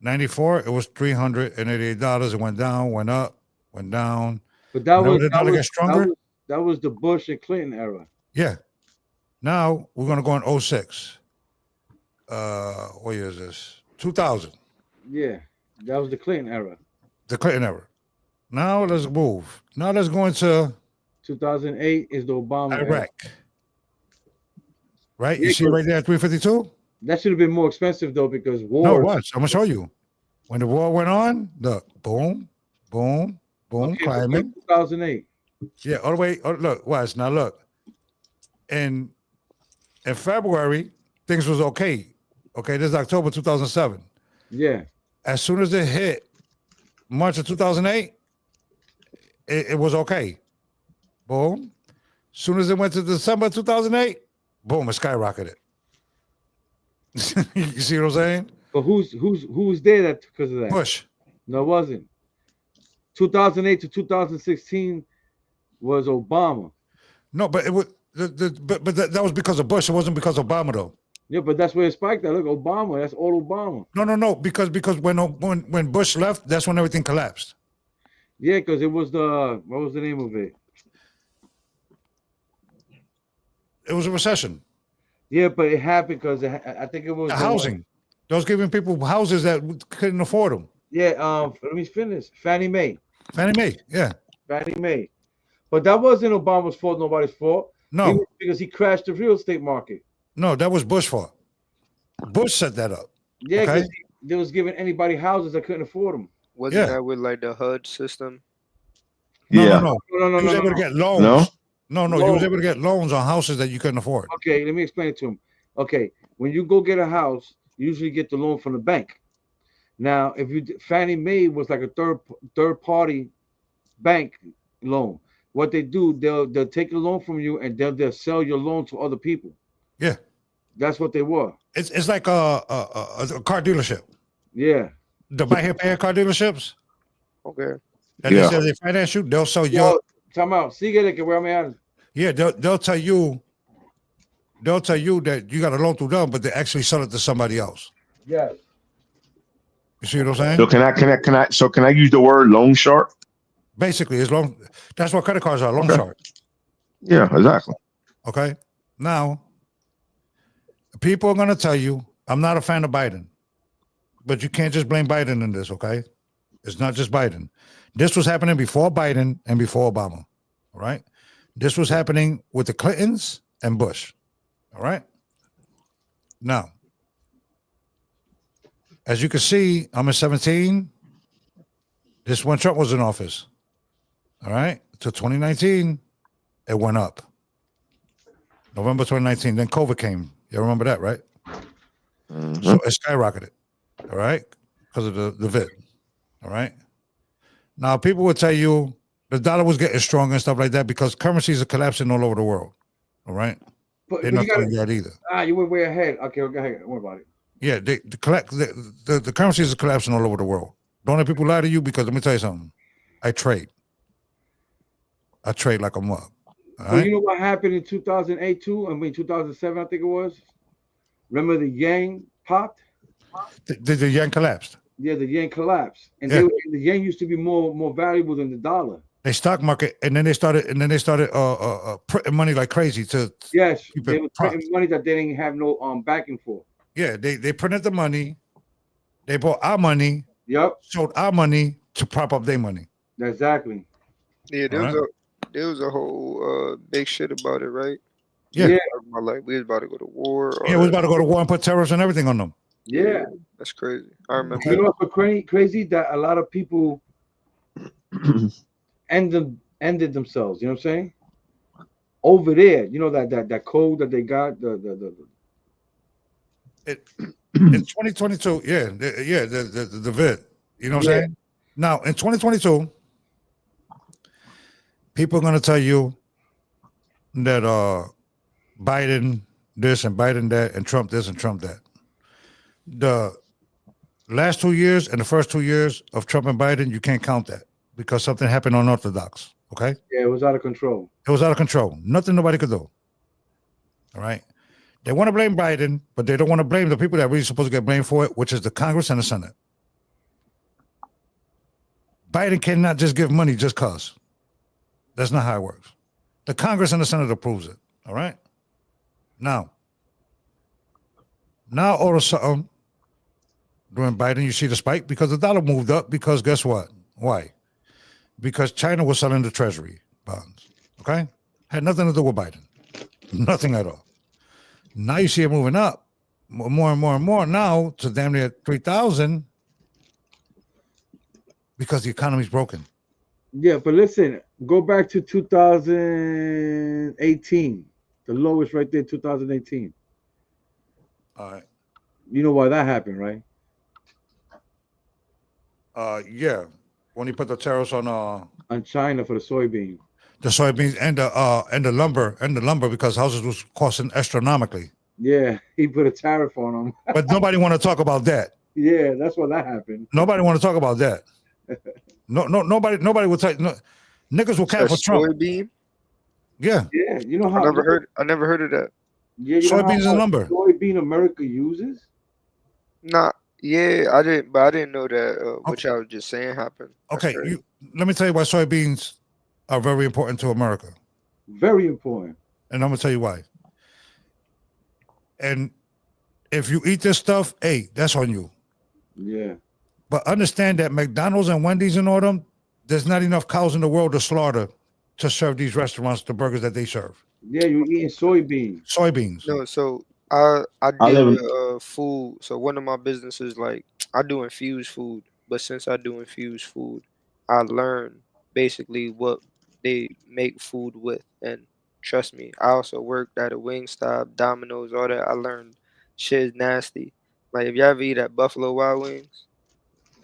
94, it was $388. It went down, went up, went down. But that was, the dollar gets stronger. That was the Bush and Clinton era. Yeah. Now, we're going to go in 06. What year is this? 2000. Yeah, that was the Clinton era. The Clinton era. Now let's move. Now let's go into 2008 is the Obama Iraq. era. Right? You see right there at 352? That should have been more expensive though because war. No, watch. I'm gonna show you. When the war went on, look, boom, boom, boom, climbing. 2008. Yeah, all the way. Oh, look, watch. Now look. In February, things was okay. Okay, this is October 2007. Yeah. As soon as it hit March of 2008, it was okay. Boom. As soon as it went to December 2008, boom, it skyrocketed. You see what I'm saying? But who was there that because of that? Bush. No, it wasn't. 2008 to 2016 was Obama. No, but it was but that was because of Bush. It wasn't because of Obama though. Yeah, but that's where it spiked. Look, Obama. That's all Obama. No. Because when Bush left, that's when everything collapsed. Yeah, because it was what was the name of it? It was a recession. Yeah, but it happened because I think it was the housing. Those giving people houses that couldn't afford them. Yeah. Let me finish. Fannie Mae. Fannie Mae. Yeah. Fannie Mae. But that wasn't Obama's fault. Nobody's fault. No, because he crashed the real estate market. No, that was Bush's fault. Bush set that up. Yeah, because they was giving anybody houses that couldn't afford them. Wasn't that with like the HUD system? No. He was able to get loans. No, you was able to get loans on houses that you couldn't afford. Okay, let me explain it to him. Okay, when you go get a house, you usually get the loan from the bank. Now, if you Fannie Mae was like a third party bank loan. What they do, they'll take a loan from you and they'll sell your loan to other people. Yeah, That's what they were. it's like a car dealership. Yeah. The buy here, pay here car dealerships. Okay. And Yeah. they say they finance you. They'll sell Yo, your. time out. Sigue que voy a mear. Yeah, they'll tell you. They'll tell you that you got a loan through them, but they actually sell it to somebody else. Yes. You see what I'm saying? So can I use the word loan shark? Basically, it's loan. That's what credit cards are. Loan Okay. shark. Yeah, exactly. Okay. Now, people are gonna tell you, I'm not a fan of Biden, but you can't just blame Biden in this. Okay, it's not just Biden. This was happening before Biden and before Obama. All right. This was happening with the Clintons and Bush. All right. Now, as you can see, I'm at 17. This when Trump was in office. All right. To 2019, it went up. November 2019. Then COVID came. You remember that, right? Mhm. So it skyrocketed. All right. Because of the vid. All right. Now, people would tell you the dollar was getting stronger and stuff like that because currencies are collapsing all over the world. All right. They're But not you gotta, doing that either. you went way ahead. Okay, go ahead. Don't worry about it. Yeah, the currencies are collapsing all over the world. Don't let people lie to you because let me tell you something. I trade like a mug. All Well, right? you know what happened in 2008 too? 2007, I think it was. Remember the yen popped? The yen collapsed. Yeah, the yen collapsed, and Yeah. the yen used to be more valuable than the dollar. They stock market, and then they started printing money like crazy to Yes, keep they it were propped. printing money that they didn't have no backing for. Yeah, they printed the money. They bought our money, Yep, sold our money to prop up their money. exactly. Yeah, there All was right. there was a whole big shit about it, right? Yeah. Yeah, Talking about, like we was about to go to war. All Yeah, we was that. about to go to war and put tariffs and everything on them. yeah. That's crazy. I remember. Okay. You know what's crazy? That a lot of people ended themselves. You know what I'm saying? Over there, you know that code that they got the In 2022, the vid. You know what I'm Yeah. saying? Now in 2022, people are gonna tell you that Biden this and Biden that and Trump this and Trump that. The last 2 years and the first 2 years of Trump and Biden, you can't count that because something happened unorthodox. Okay, yeah, it was out of control. it was out of control. Nothing nobody could do. All right. They want to blame Biden, but they don't want to blame the people that are really supposed to get blamed for it, which is the Congress and the Senate. Biden cannot just give money just cause. That's not how it works. The Congress and the Senate approves it. All right. Now all of a sudden, during Biden, you see the spike because the dollar moved up because guess what? Why? Because China was selling the treasury bonds. Okay? Had nothing to do with Biden. Nothing at all. Now you see it moving up more and more and more now to damn near 3,000 because the economy's broken. Yeah, but listen, go back to 2018. The lowest right there, 2018. All right. You know why that happened, right? Yeah. When he put the tariffs on On China for the soybean. the soybeans and the lumber because houses was costing astronomically. Yeah, he put a tariff on them. But nobody want to talk about that. Yeah, that's why that happened. Nobody want to talk about that. Nobody will tell you. Niggas will cap for Trump. Soybean. Yeah. Yeah, you know I how never heard of that. Yeah, you know how Soybeans and much lumber. soybean America uses? Nah, yeah, I didn't know that. What y'all was just saying happened. That's Okay, crazy. let me tell you why soybeans are very important to America. Very important. And I'm gonna tell you why. And if you eat this stuff, hey, that's on you. Yeah. But understand that McDonald's and Wendy's and all them, there's not enough cows in the world to slaughter to serve these restaurants the burgers that they serve. Yeah, you're eating soybeans. Soybeans. No, so I I deal live with food. So one of my businesses, like I do infused food, but since I do infused food, I learn basically what they make food with, and Trust me. I also worked at a Wingstop, Domino's, all that. I learned shit is nasty. Like if y'all ever eat at Buffalo Wild Wings,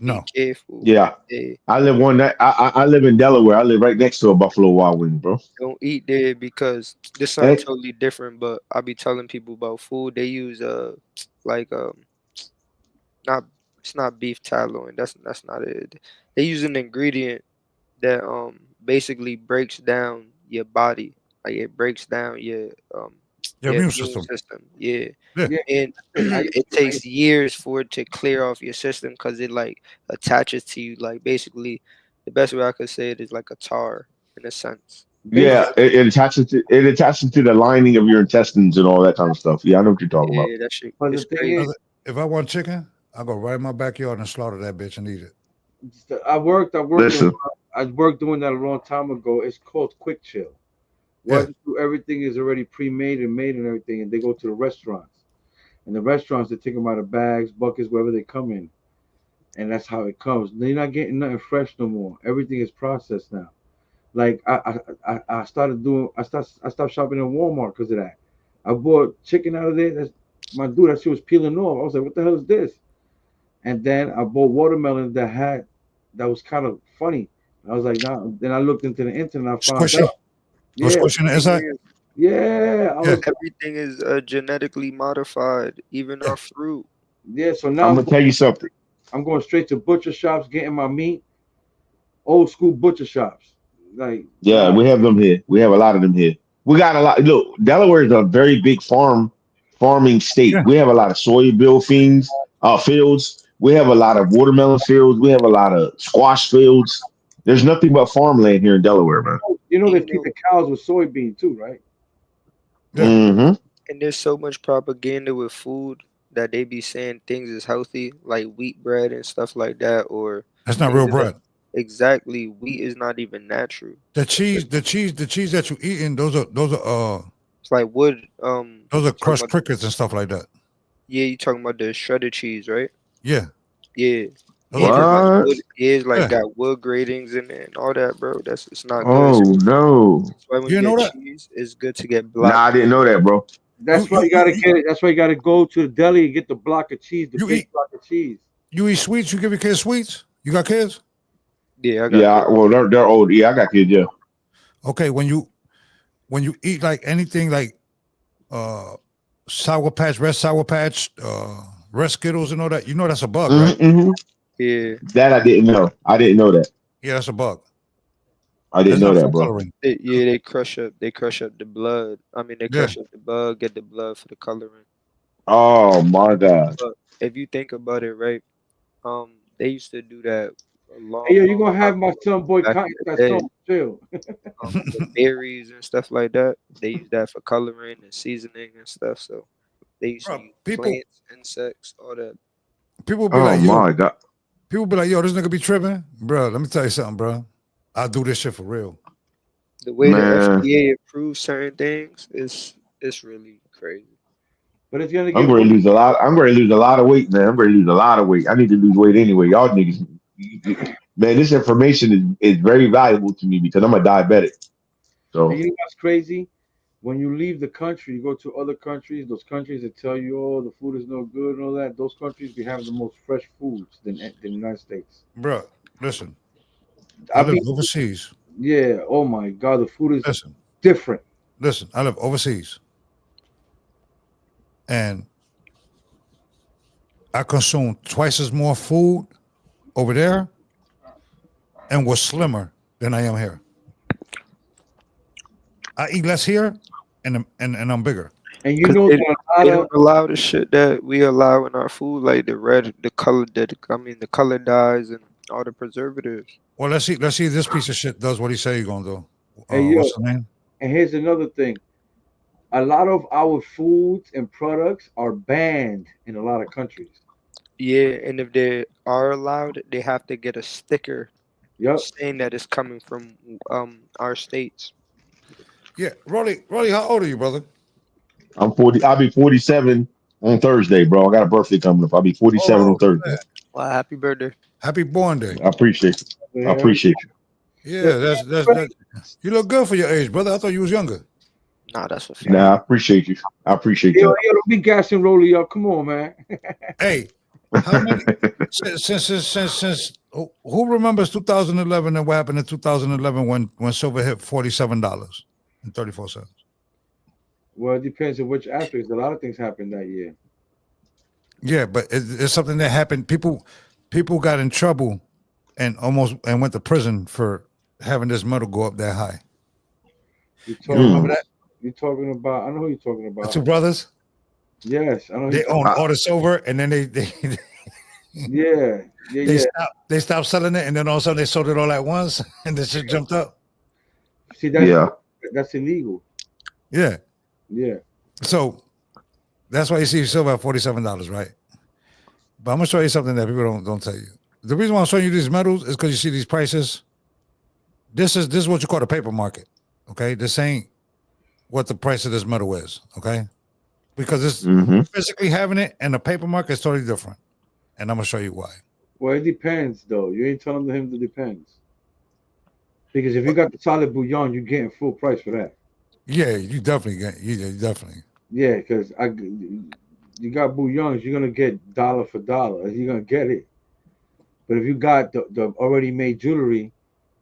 be No. careful. Yeah. Yeah, I live one that I live in Delaware. I live right next to a Buffalo Wild Wings, bro. don't eat there because this something Hey, totally different. But I be telling people about food. They use like not it's not beef tenderloin. That's not it. They use an ingredient that basically breaks down your body. Like it breaks down Your your immune immune system. system. Yeah. Yeah. Yeah, And I it takes years for it to clear off your system because it like attaches to you. Like basically, the best way I could say it is like a tar in a sense. But yeah, it attaches to the lining of your intestines and all that kind of stuff. Yeah, I know what you're talking about. Yeah, that shit but the is thing crazy. is, if I want chicken, I go right in my backyard and slaughter that bitch and eat it. Listen, I worked doing that a long time ago. It's called quick chill. Yeah. What everything is already pre-made and made and everything, and they go to the restaurants. And the restaurants they take them out of bags, buckets, wherever they come in, and that's how it comes. They're not getting nothing fresh no more. Everything is processed now. Like I started doing I stopped shopping at Walmart because of that. I bought chicken out of there. That's my dude. That shit was peeling off. I was like, what the hell is this? And then I bought watermelon that was kind of funny. I was like, nah. Then I looked into the internet. I found Squishy. out. Go Yeah, squishy on the inside. yeah. I Yeah. was Everything is genetically modified, even Yeah. our fruit. yeah. So now I'm gonna tell you something. I'm going straight to butcher shops, getting my meat. Old school butcher shops. Like Yeah, nah. we have them here. We have a lot of them here. We got a lot. Look, Delaware is a very big farming state. Yeah. We have a lot of soybean fields. We have a lot of watermelon fields. We have a lot of squash fields. There's nothing but farmland here in Delaware, man. You know And they you feed know, the cows with soybean too, right? Yeah. Hmm. and there's so much propaganda with food that they be saying things is healthy, like wheat bread and stuff like that, or That's not things real is bread. exactly wheat is not even natural. The cheese that you eating, It's like wood. those are You talking crushed about crickets and stuff like that. yeah, you talking about the shredded cheese, right? Yeah. Yeah, Those are and it's crickets. like What? wood. Yeah, it's like Yeah. got wood gratings in it and all that, bro. It's not good. Oh no! That's why when You you know get that? cheese, it's good to get Nah, block I didn't know that, bro. You That's why you you you gotta you, get it. That's why you gotta go to the deli and get the block of cheese, the you big eat block of cheese. you eat sweets. You give your kids sweets. You got kids? Yeah, I got Yeah, kids. well, they're old. Yeah, I got kids. Yeah. Okay. When you eat like anything like uh sour patch, red sour patch, red Skittles and all that, you know that's a bug, right? Hmm. Yeah, That I didn't know. I didn't know that. Yeah, that's a bug. I That's didn't know not that, food bro. coloring. yeah, they crush up the blood. I mean, they Yeah. crush up the bug, get the blood for the coloring. Oh my god. But if you think about it, right? They used to do that a Hey long, yo, you long gonna time have my ago, son back in boycott the that day. song? Chill. The berries and stuff like that, they use that for coloring and seasoning and stuff. So they used to Bro, use people plants, insects, all that. people be Oh like, yo, my god. this nigga be tripping, bro. Let me tell you something, bro. I do this shit for real. The way the Man, FDA approves certain things is it's really crazy. But it's gonna I'm get going worse. to lose a lot. I'm going to lose a lot of weight, man. I'm going to lose a lot of weight. I need to lose weight anyway. Y'all niggas, man, this information is very valuable to me because I'm a diabetic. And So, you know what's crazy? When you leave the country, you go to other countries. Those countries that tell you, "Oh, the food is no good" and all that. Those countries be having the most fresh foods than the United States. Bro, listen. I I live be overseas. yeah. Oh my God, the food is Listen, different. listen. I live overseas, and I consume twice as more food over there, and was slimmer than I am here. I eat less here, and I'm bigger. And you Cause know they, that a they lot of don't allow the shit that we allow in our food, like the red, the color, the color dyes and all the preservatives. Well, let's see. Let's see if this piece of shit does what he say he gonna do. hey yo. What's the name? And here's another thing. A lot of our foods and products are banned in a lot of countries. Yeah, and if they are allowed, they have to get a sticker Yep. saying that it's coming from our states. Yeah, Rolly, how old are you, brother? I'm 40. I'll be 47 on Thursday, bro. I got a birthday coming up. I'll be 47 on Oh, Thursday. Well, happy birthday. happy born day. I appreciate you. I Yeah. appreciate you. Yeah, that's that. You look good for your age, brother. I thought you was younger. Nah, that's a fact. Nah, I appreciate you. I appreciate Yo, that. don't be gassing Rolly up. Come on, man. Hey, how many since who remembers 2011 and what happened in 2011 when silver hit $47.34? Well, it depends on which aspects. A lot of things happened that year. Yeah, but it's something that happened. People got in trouble and went to prison for having this metal go up that high. You You don't remember talking? that? You talking about? I know who you're talking The about. two brothers, Yes, I know. Who they you're talking owned all the silver, and then Yeah, yeah, yeah. they stopped selling it, and then all of a sudden they sold it all at once, and the shit jumped up. See, Yeah. that's illegal. Yeah, Yeah. so that's why you see silver at $47, right? But I'm gonna show you something that people don't tell you. The reason why I'm showing you these metals is because you see these prices. This is what you call the paper market. Okay, this ain't what the price of this metal is. Okay, because it's Mm-hmm. physically having it and the paper market is totally different. And I'm gonna show you why. Well, it depends, though. You ain't telling him it depends. Because if you got the solid bullion, you're getting full price for that. Yeah, you definitely get. You definitely. Yeah, because you got bullions, you're gonna get dollar for dollar. You're gonna get it. But if you got the already made jewelry,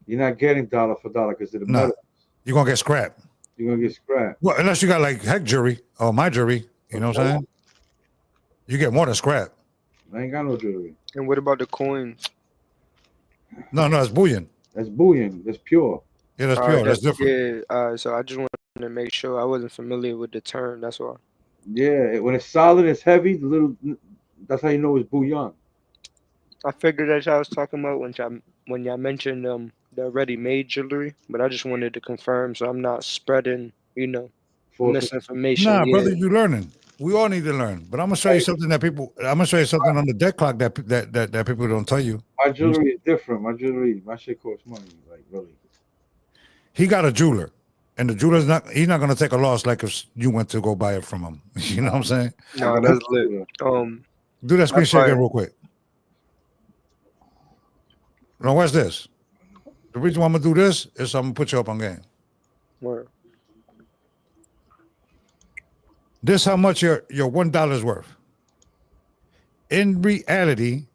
you're not getting dollar for dollar because of the Nah, metal. you're gonna get scrapped. You're gonna get scrapped. Well, unless you got like heck jury or my jury. You know what I'm saying? You get more than scrap. I ain't got no jewelry. And what about the coins? No, it's bullion. That's bullion. That's pure. Yeah, that's All pure. right, That's different. yeah. So I just wanted to make sure I wasn't familiar with the term. That's why. Yeah, when it's solid, it's heavy. That's how you know it's bullion. I figured that y'all was talking about when y'all mentioned the ready-made jewelry, but I just wanted to confirm so I'm not spreading, False. misinformation. Nah, Yeah. brother, you learning. We all need to learn. But I'm gonna show you something that people. I'm gonna show you something on the deck clock that people don't tell you. My jewelry is different. My shit costs money. Like really. He got a jeweler, and the jeweler's he's not gonna take a loss like if you went to go buy it from him. You know what I'm saying? No, that's lit. Do that screen That's share fire. again real quick. Now, what's this? The reason why I'm gonna do this is I'm gonna put you up on game. Word. This how much your $1 worth. In reality,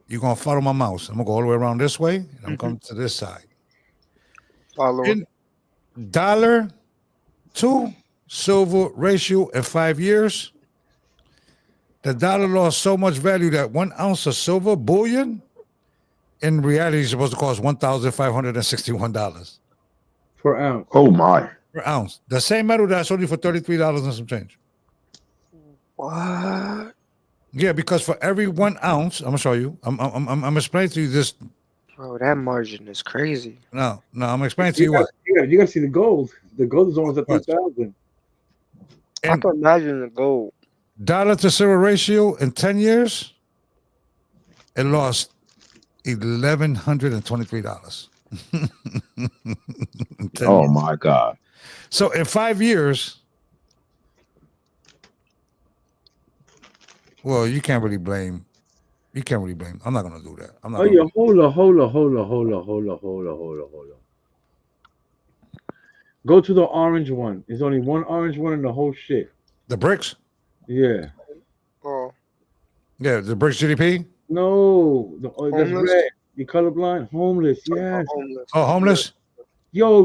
you're gonna follow my mouse. I'm gonna go all the way around this way, and I'm coming to this side. Follow. In dollar to silver ratio in 5 years, the dollar lost so much value that 1 ounce of silver bullion in reality is supposed to cost $1,561 Per ounce. Oh my. per ounce. The same metal that I sold you for $33 and some change. What? Yeah, because for every 1 ounce, I'm gonna show you. I'm explaining to you this. Bro, that margin is crazy. No, I'm explaining to you what. You gotta see the gold. The gold is almost at What? 3,000. I And can imagine the gold. dollar to silver ratio in 10 years, it lost $1,123. Oh my God. So in 5 years, well, you can't really blame. I'm not gonna do that. I'm not. Oh gonna yeah, hold on. Go to the orange one. There's only one orange one in the whole shit. The bricks. Yeah. Oh, Yeah, the bricks GDP. No, that's Homeless? red. You colorblind. Homeless. Yes. homeless. Oh, homeless. Yo,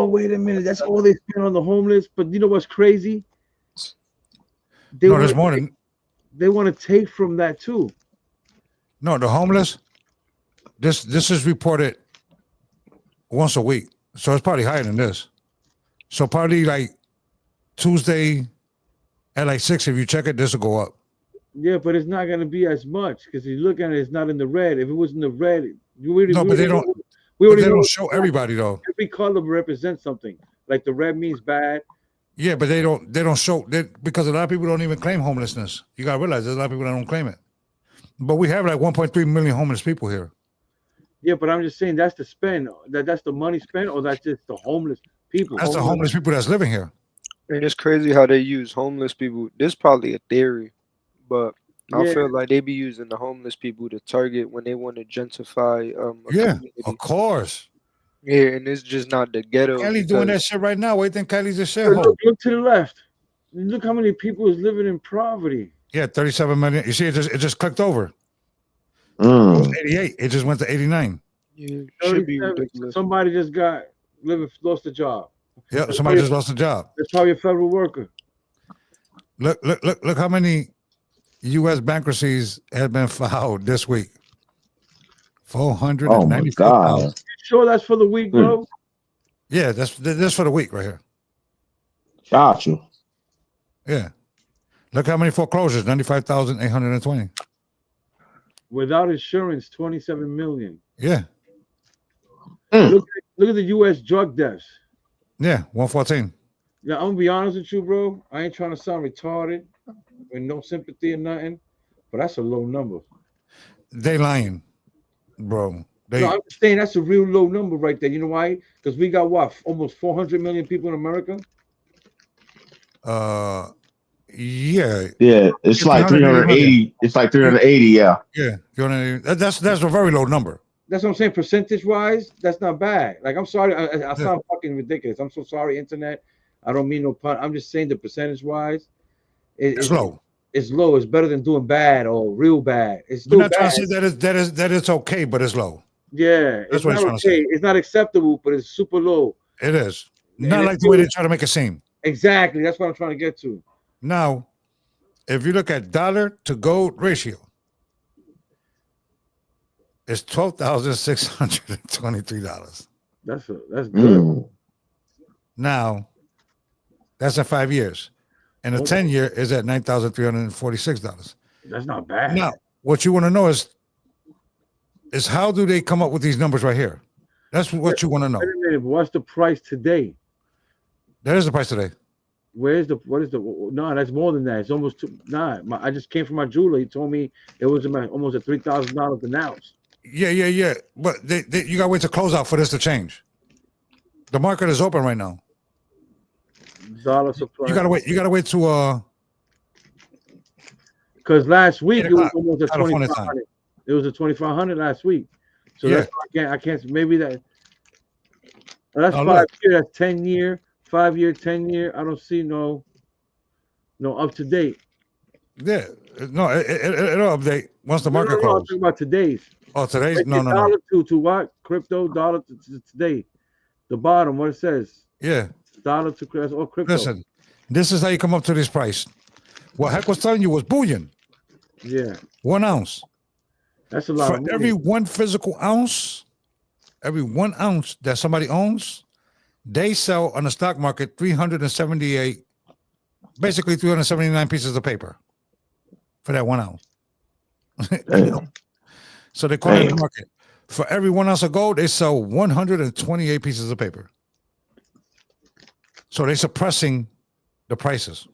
wait a minute. That's all they spend on the homeless. But you know what's crazy? They No, wanna there's more than. They want to take from that too. No, the homeless. This is reported once a week, so it's probably higher than this. So probably like Tuesday at like 6. If you check it, this will go up. Yeah, but it's not gonna be as much because you look at it, it's not in the red. If it was in the red, But they don't show everybody though. Every color represents something. Like the red means bad. Yeah, but they don't show that because a lot of people don't even claim homelessness. You gotta realize there's a lot of people that don't claim it. But we have like 1.3 million homeless people here. Yeah, but I'm just saying that's the spend. That's the money spent, or that's just the homeless people. That's the homeless people that's living here. And it's crazy how they use homeless people. This is probably a theory, but I Yeah. feel like they be using the homeless people to target when they want to gentrify. A Yeah, community. of course. Yeah, and it's just not the ghetto. Cali doing that Because shit right now. Why you think Cali's a Hey, shithole? look to the left. Look how many people is living in poverty. Yeah, 37 million. You see, it just clicked over. It was Mm. 88. It just went to 89. yeah, should be 37. ridiculous. Somebody just lost a job. Yeah, That's somebody probably, just lost a job. that's probably a federal worker. Look how many U.S. bankruptcies have been filed this week. Oh my 494,000. God. Sure, that's for the week, bro. Yeah, that's for the week right here. Gotcha. Yeah. Look how many foreclosures, 95,820. Without insurance, 27 million. Yeah. Look at the U.S. drug deaths. Yeah, 114. Yeah, I'm gonna be honest with you, bro. I ain't trying to sound retarded with no sympathy or nothing, but that's a low number. They lying, bro. No, I'm just saying that's a real low number right there. You know why? Because we got what, almost 400 million people in America. Yeah. Yeah, it's like 380. It's like 380. Yeah. Yeah. That's a very low number. That's what I'm saying. Percentage wise, that's not bad. Like, I'm sorry, I sound fucking ridiculous. I'm so sorry, internet. I don't mean no pun. I'm just saying the percentage wise, It's low. It's low. It's better than doing bad or real bad. It's We're still not bad. trying to say that it's okay, but it's low. Yeah, That's it's what not I'm trying to say. okay. It's not acceptable, but it's super low. It is. And Not it's like the way they try to make it seem. Exactly. That's what I'm trying to get to. Now, if you look at dollar to gold ratio, it's $12,623. That's good. Mm. Now, that's in 5 years. And a 10-year is at $9,346. That's not bad. Now, what you want to know is how do they come up with these numbers right here? That's what you want to know. Wait a minute. What's the price today? That is the price today. What is the no, that's more than that. It's almost I just came from my jeweler. He told me it was almost at $3,000 an ounce. Yeah. But you got to wait to close out for this to change. The market is open right now. Dollar supply. You gotta wait to because last week it was 8 o'clock, almost at California 2,500. It was at 2,500 last week. So Yeah. that's why I can't maybe that's Oh, 5 look. year, that's 10-year, 5-year, 10-year. I don't see no up to date. Yeah, no, it'll update once the market I'm closes. talking about today's. Oh, today's Like no. dollar to what? Crypto dollar to today. The bottom, what it says. Yeah. Dollar to crypto. Or crypto. Listen, this is how you come up to this price. What Heck was telling you was bullion. Yeah. 1 ounce. That's a lot For of money. every one physical ounce, every 1 ounce that somebody owns, they sell on the stock market 378, basically 379 pieces of paper for that 1 ounce. Damn. So they call it the market. For every 1 ounce of gold, they sell 128 pieces of paper. So they're suppressing the prices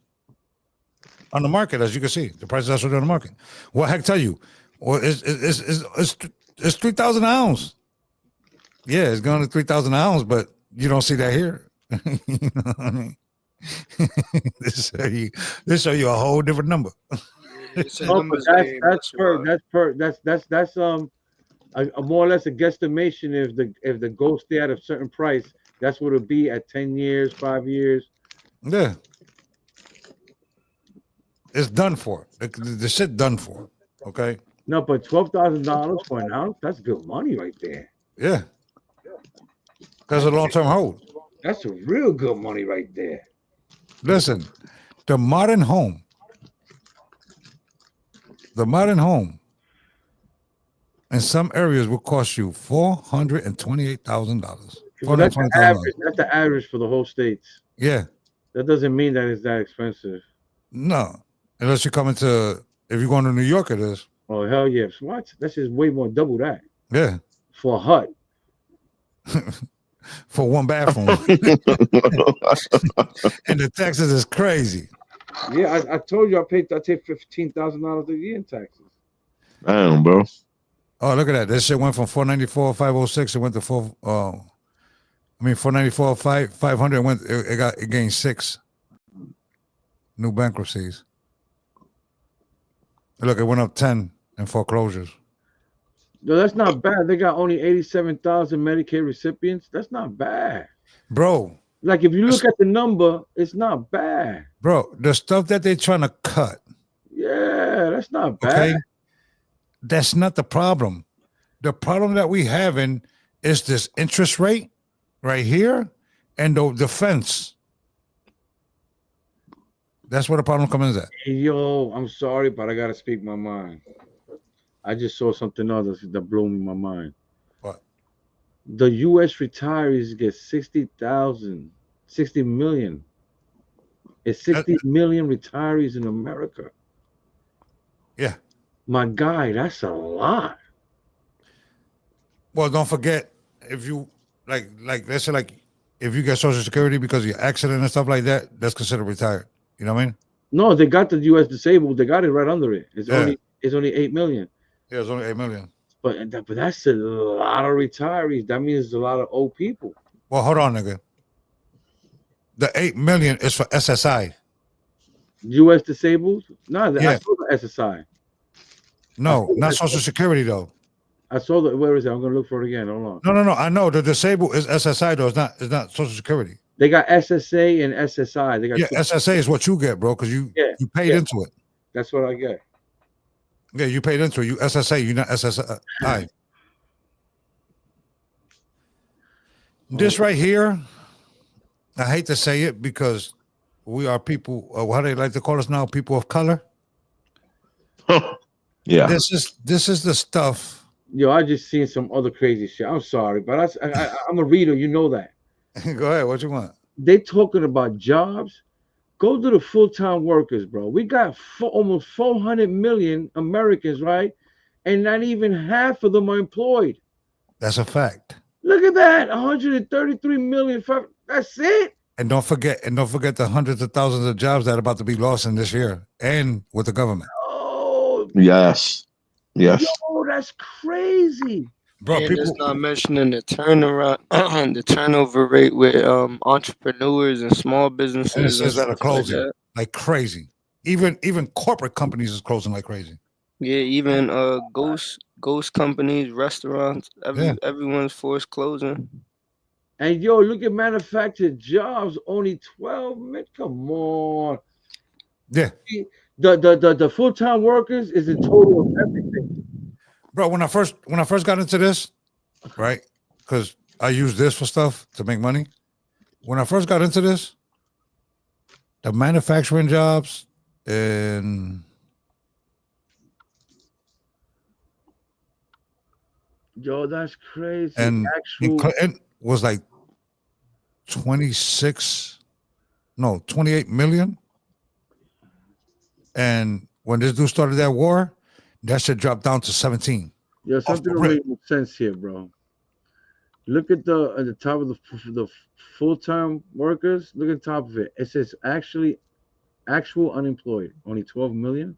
on the market, as you can see. The prices are on the market. What Heck tell you? Well, it's 3,000 an ounce. Yeah, it's going to 3,000 an ounce, but you don't see that here. You know what I mean? This show you a whole different number. It's a Oh, but numbers that's game, that's why. that's a more or less a guesstimation. If the gold stay at a certain price, that's what it'll be at 10 years, 5 years. Yeah. It's done for. The shit done for. Okay. No, but $12,000 for an ounce, that's good money right there. Yeah. That's a long-term hold. That's a real good money right there. Listen, the modern home in some areas will cost you $428,000. That's the average. That's the average for the whole states. Yeah. That doesn't mean that it's that expensive. No. Unless you're coming to, if you're going to New York, it is. Oh, hell yeah. What? That's just way more, double that. Yeah. For a hut. For one bathroom. And the taxes is crazy. Yeah, I told you I take $15,000 a year in taxes. Damn, bro. Oh, look at that. This shit went from 494,506. It went to 494,500. It gained 6 new bankruptcies. Look, it went up 10 in foreclosures. No, that's not bad. They got only 87,000 Medicaid recipients. That's not bad. Bro. Like if you look at the number, it's not bad. Bro, the stuff that they're trying to cut, Yeah, that's not bad. okay, that's not the problem. The problem that we having is this interest rate right here and the defense. That's where the problem comes in at. Hey, yo, I'm sorry, but I gotta speak my mind. I just saw something else that blew me my mind. What? The U.S. retirees get 60 million. It's 60 million retirees in America. Yeah. My guy, that's a lot. Well, don't forget, if you like let's say like if you get Social Security because of your accident and stuff like that, that's considered retired. You know what I mean? No, they got the U.S. disabled. They got it right under it. It's only 8 million. Yeah, it's only 8 million. But that's a lot of retirees. That means a lot of old people. Well, hold on, nigga. The 8 million is for SSI. U.S. disabled? No, I Yeah. saw the SSI. No, not Social Security though. I saw the. Where is it? I'm gonna look for it again. Hold on. No. I know the disabled is SSI though. It's not Social Security. They got SSA and SSI. They got SSA is what you get, bro, because you paid into it. That's what I get. Yeah, you paid into it. You SSA, you're not SSI. This right here, I hate to say it because we are people. How they like to call us now, people of color. Yeah. This is the stuff. Yo, I just seen some other crazy shit. I'm sorry, but I'm a reader. You know that. Go ahead. What you want? They talking about jobs. Go to the full-time workers, bro. We got almost 400 million Americans, right? And not even half of them are employed. That's a fact. Look at that, 133 million. That's it. And don't forget the hundreds of thousands of jobs that are about to be lost in this year and with the government. Oh, yes. Yo, that's crazy. Bro, and it's not mentioning the turnaround, the turnover rate with entrepreneurs and small businesses that are closing like crazy. Even corporate companies is closing like crazy. Yeah, even ghost companies, restaurants, everyone's forced closing. And yo, look at manufactured jobs, only 12 million. Come on. Yeah. The full-time workers is a total of everything. Bro, when I first got into this, right? Because I use this for stuff to make money. When I first got into this, the manufacturing jobs and yo, that's crazy. And Clinton was like 28 million. And when this dude started that war, that shit dropped down to 17. Yeah, something don't make no sense here, bro. Look at the top of the full-time workers. Look at the top of it. It says actual unemployed, only 12 million.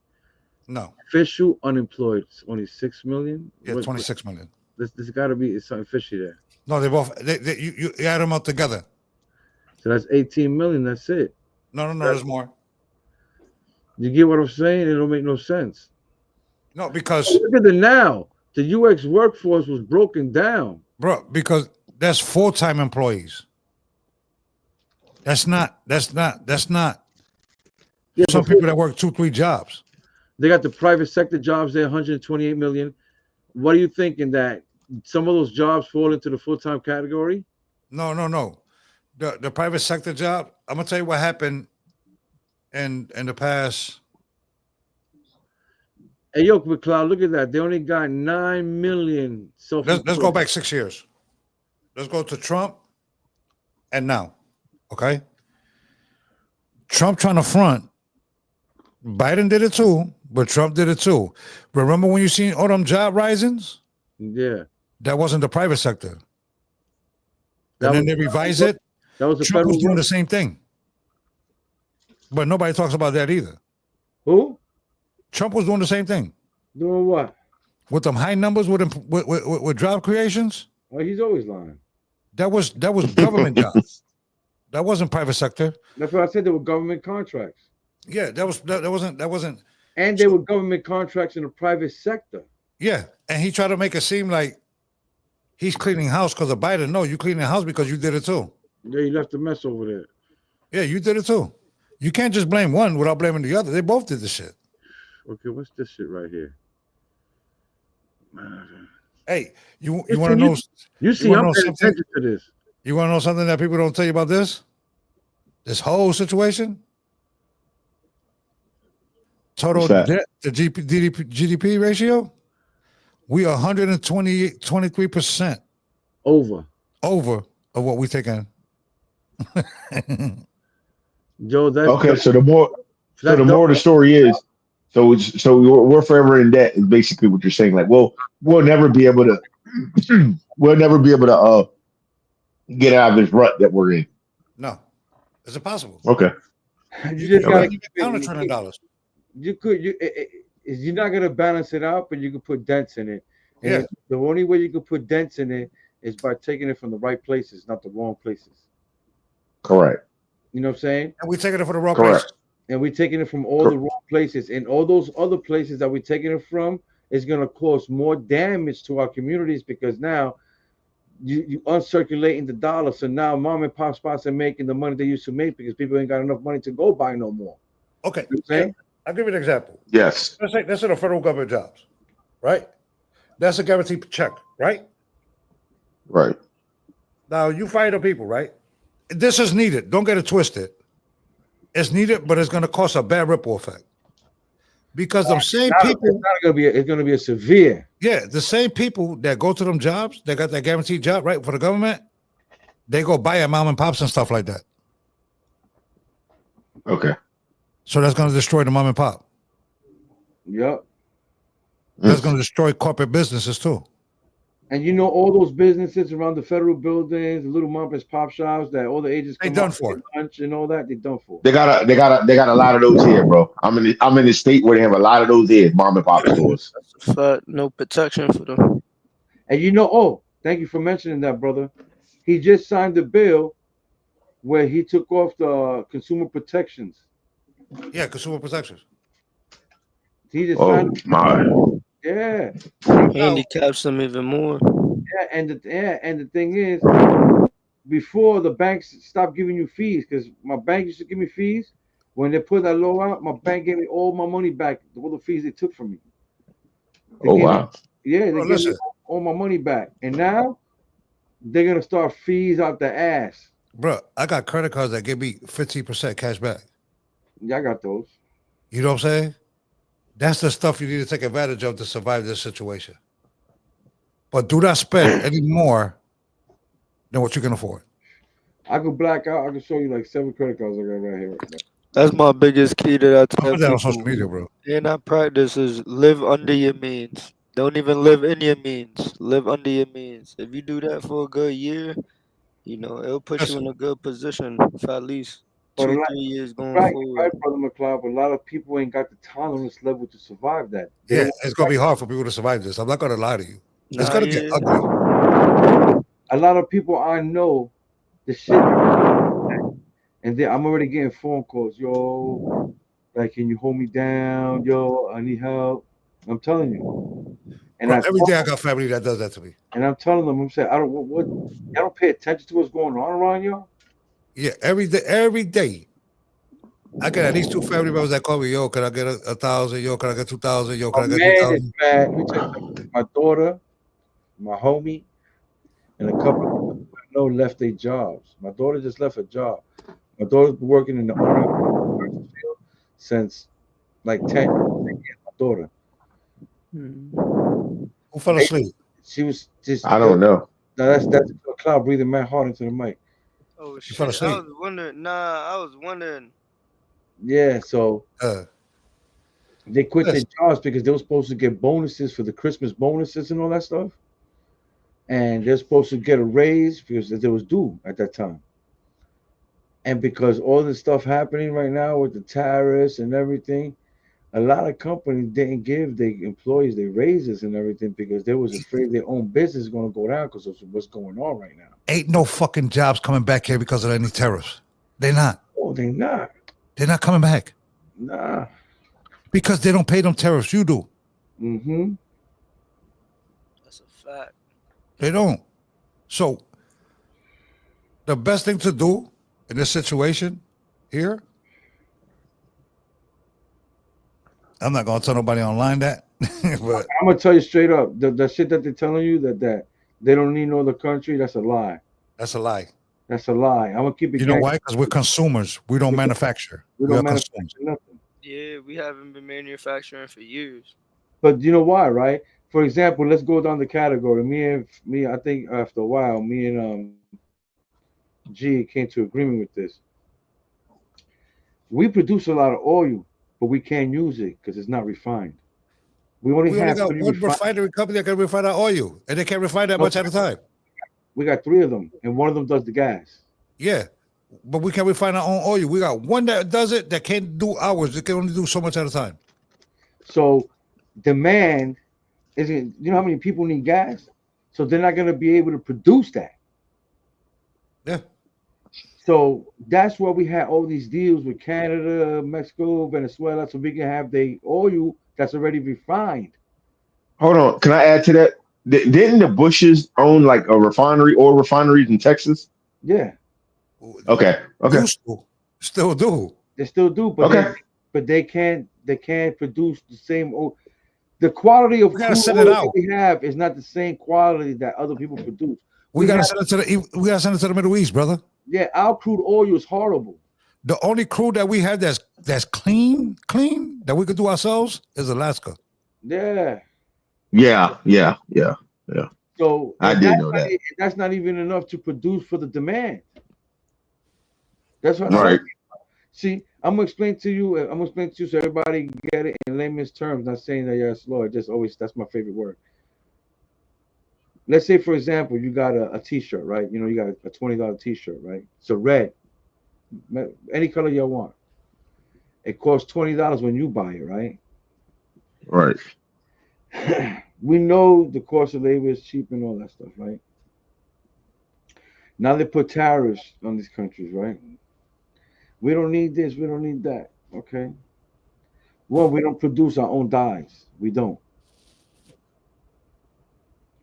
No. Official unemployed, only 6 million. Yeah, 26 million. This got to be something fishy there. No, they both. You add them up together. So that's 18 million. That's it. No. There's more. You get what I'm saying? It don't make no sense. No, because look at it now. The UX workforce was broken down, bro. Because that's full-time employees. That's not. Yeah, some people that work 2-3 jobs. They got the private sector jobs there, 128 million. What are you thinking that some of those jobs fall into the full-time category? No. The private sector job. I'm gonna tell you what happened in the past. Hey, yo, McLeod, look at that. They only got 9 million. Let's go back 6 years. Let's go to Trump and now. Okay. Trump trying to front. Biden did it too, but Trump did it too. Remember when you seen all them job risings? Yeah. That wasn't the private sector. And then they revised it. That was Trump was doing the same thing. But nobody talks about that either. Who? Trump was doing the same thing. Doing what? With them high numbers with job creations? Well, he's always lying. That was government jobs. That wasn't private sector. That's what I said. They were government contracts. Yeah, that wasn't. And they were government contracts in the private sector. Yeah, And he tried to make it seem like he's cleaning house because of Biden. No, you cleaning house because you did it too. Yeah, you left a mess over there. Yeah, you did it too. You can't just blame one without blaming the other. They both did the shit. Okay, what's this shit right here? Hey, you want Listen, to know? You see, I'm know paying something? attention to this. You want to know something that people don't tell you about this? This whole situation. Total debt to GDP ratio. We are 23% over of what we taking. Joe, that's Okay, so the more double. the story is, so we're forever in debt is basically what you're saying. Like, well, we'll never be able to, get out of this rut that we're in. No, it's impossible. Okay, You just gotta keep count $1 trillion. You're not gonna balance it out, but you can put dents in it. And Yeah. the only way you can put dents in it is by taking it from the right places, not the wrong places. correct. You know what I'm saying? And we're taking it for the wrong Correct. place. And we're taking it from all the wrong places, and all those other places that we're taking it from is gonna cause more damage to our communities because now you uncirculating the dollar. So now mom and pop spots are making the money they used to make because people ain't got enough money to go buy no more. Okay. You know what I'm saying? I'll give you an example. Yes. Let's say the federal government jobs, right? That's a guaranteed check, right? Right. Now you fire the people, right? This is needed. Don't get it twisted. It's needed, but it's going to cause a bad ripple effect because the same people. It's gonna be a severe. Yeah, the same people that go to them jobs, they got that guaranteed job, right, for the government. They go buy a mom and pops and stuff like that. Okay. So that's going to destroy the mom and pop. Yep. That's going to destroy corporate businesses too. And you know all those businesses around the federal buildings, the little mom and pop shops that all the agents They done for lunch and all that. They done for. They got a lot of those here, bro. I'm in the state where they have a lot of those here, mom and pop stores. That's a fact. No protection for them. And you know, thank you for mentioning that, brother. He just signed a bill where he took off the consumer protections. Yeah, consumer protections. He just signed. My. Yeah. Handicaps them even more. Yeah, and the thing is, before the banks stopped giving you fees, because my bank used to give me fees. When they put that law out, my bank gave me all my money back, all the fees they took from me. Wow. They gave me all my money back. And now they're gonna start fees out the ass. Bro, I got credit cards that give me 15% cash back. Yeah, I got those. You know what I'm saying? That's the stuff you need to take advantage of to survive this situation. But do not spend any more than what you can afford. I could black out. I can show you like 7 credit cards I got right here. Right now. That's my biggest key that I tell put that on people. social media, bro. And I practice is live under your means. Don't even live in your means. Live under your means. If you do that for a good year, it'll put you in a good position for at least 2-3 years going forward. Right, Brother McLeod, but a lot of people ain't got the tolerance level to survive that. It's gonna be hard for people to survive this. I'm not gonna lie to you. It's gonna get ugly. A lot of people I know, the shit, and then I'm already getting phone calls. Yo, like, can you hold me down? Yo, I need help. I'm telling you. And bro, every day I got family that does that to me. And I'm telling them, I'm saying, I don't pay attention to what's going on around y'all. Yeah, every day. I get at least 2 family members that call me, yo, can I get 1,000? Yo, can I get 2,000? Yo, can I get 2,000? Let me tell you, my daughter, my homie, and a couple of people I know left their jobs. My daughter just left her job. My daughter's been working in the owner field since like 10 years. My daughter. Who fell asleep? She was just. I don't know. No, that's a cloud breathing mad hard into the mic. Oh shit! Fell asleep. I was wondering. Yeah, so they quit their jobs because they were supposed to get bonuses for the Christmas bonuses and all that stuff, and they're supposed to get a raise because they was due at that time. And because all this stuff happening right now with the tariffs and everything, a lot of companies didn't give their employees their raises and everything because they was afraid their own business is going to go down because of what's going on right now. Ain't no fucking jobs coming back here because of any tariffs. They're not. Oh, they're not. They're not coming back. Nah. Because they don't pay them tariffs. You do. Mm-hmm. Fact. They don't. So the best thing to do in this situation here, I'm not gonna tell nobody online that, but I'm gonna tell you straight up, the shit that they're telling you that they don't need no other country, that's a lie. that's a lie. That's a lie. I'm gonna keep it. You know why? Because we're consumers. We don't manufacture. We We are don't consumers. manufacture nothing. Yeah, we haven't been manufacturing for years. But you know why, right? For example, let's go down the category. Me, I think after a while, me and G came to agreement with this. We produce a lot of oil, but we can't use it because it's not refined. We only We only have got three one refined. refinery company that can refine our oil, and they can't refine that much at a time. We got three of them, and one of them does the gas. Yeah, but we can refine our own oil. We got one that does it that can't do hours. It can only do so much at a time. So demand isn't. You know how many people need gas? So they're not going to be able to produce that. Yeah. So that's why we had all these deals with Canada, Mexico, Venezuela, so we can have the oil that's already refined. Hold on. Can I add to that? Didn't the Bushes own like a refinery or refineries in Texas? Yeah, Okay. Okay. Used to, still do. they still do, but Okay. they can't produce the same oil. The quality of We gotta crude send it oil out. that we have is not the same quality that other people produce. We gotta have- send it to we gotta send it to the Middle East, brother. Yeah, our crude oil is horrible. The only crude that we have that's clean that we could do ourselves is Alaska. Yeah. Yeah. Yeah. Yeah. So I and did know that. that's not even enough to produce for the demand. That's what Right. See, I'm gonna explain to you. I'm gonna explain to you so everybody can get it in layman's terms. Not saying that you're slow. Just always that's my favorite word. Let's say, for example, you got a T-shirt, right? You know, you got a $20 T-shirt, right? It's a red, any color you want. It costs $20 when you buy it, right? Right. We know the cost of labor is cheap and all that stuff, right? Now they put tariffs on these countries, right? We don't need this, we don't need that. Okay. Well, we don't produce our own dyes. We don't.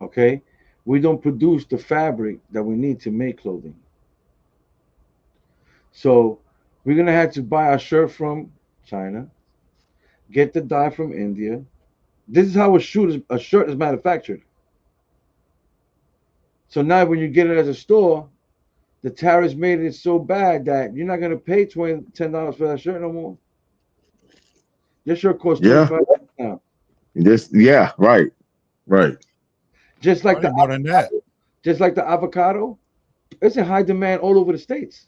Okay. We don't produce the fabric that we need to make clothing. So we're gonna have to buy our shirt from China, get the dye from India. This is how a shirt is manufactured. So now when you get it as a store, the tariffs made it so bad that you're not gonna pay $10 for that shirt no more. Your shirt costs Yeah. $25 now. Yeah. Right. Right. Just like Probably more than that. just like the avocado, it's in high demand all over the states.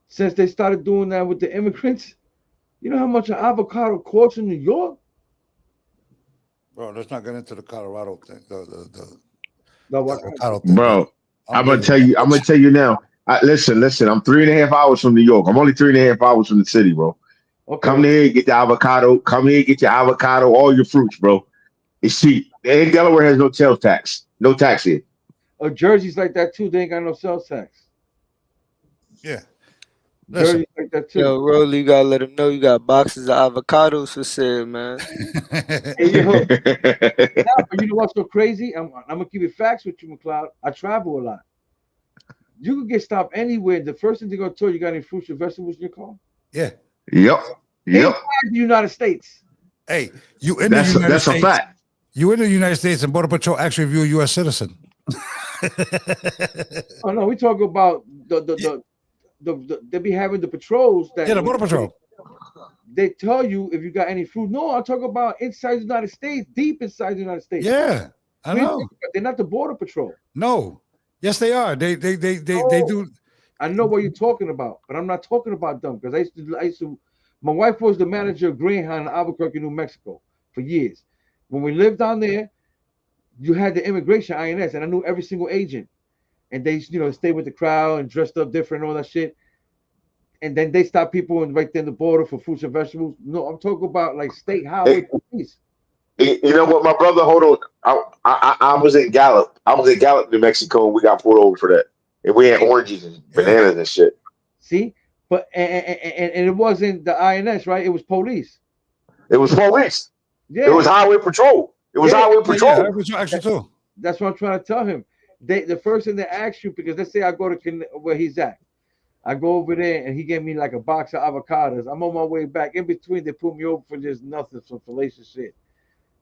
Since they started doing that with the immigrants, you know how much an avocado costs in New York? Bro, let's not get into the Colorado thing. No, The what? avocado thing. Bro, I'm gonna Unbelievable. tell you. I'm gonna tell you now. Listen. I'm 3.5 hours from New York. I'm only 3.5 hours from the city, bro. Come Okay. here, get the avocado. Come here, get your avocado, all your fruits, bro. It's cheap. And Delaware has no sales tax. No tax here. Jersey's like that too. They ain't got no sales tax. Yeah. Listen. Jersey's like that too. Yo, Rolly, you gotta let them know you got boxes of avocados for sale, man. Hey, yo, but you know what's so crazy? I'm gonna keep it facts with you, McLeod. I travel a lot. You can get stopped anywhere. The first thing they're gonna tell you, got any fruits or vegetables in your car? Yeah. Yep. Inside the United States. Hey, you in the United That's States. a fact. You in the United States and Border Patrol actually view a U.S. citizen. Oh no, we talk about they be having the patrols that Yeah, the Border Patrol. they tell you if you got any fruit. No, I'm talking about inside the United States, deep inside the United States. Yeah, I know. They're not the Border Patrol. No. Yes, they are. They do. I know what you're talking about, but I'm not talking about them because I used to. My wife was the manager of Greyhound in Albuquerque, New Mexico, for years. When we lived down there, you had the immigration INS, and I knew every single agent, and they, stay with the crowd and dressed up different and all that shit. And then they stop people and right there in the border for fruits and vegetables. No, I'm talking about like state highway police. You know what, my brother? Hold on. I was in Gallup. I was in Gallup, New Mexico, and we got pulled over for that. And we had oranges and bananas and shit. See, but and it wasn't the INS, right? It was police. It was police. Yeah. It was highway patrol. It was Yeah, highway Yeah, patrol. Highway Patrol actually too. that's what I'm trying to tell him. The first thing they ask you, because let's say I go to where he's at. I go over there and he gave me like a box of avocados. I'm on my way back. In between, they put me over for just nothing, some fallacious shit.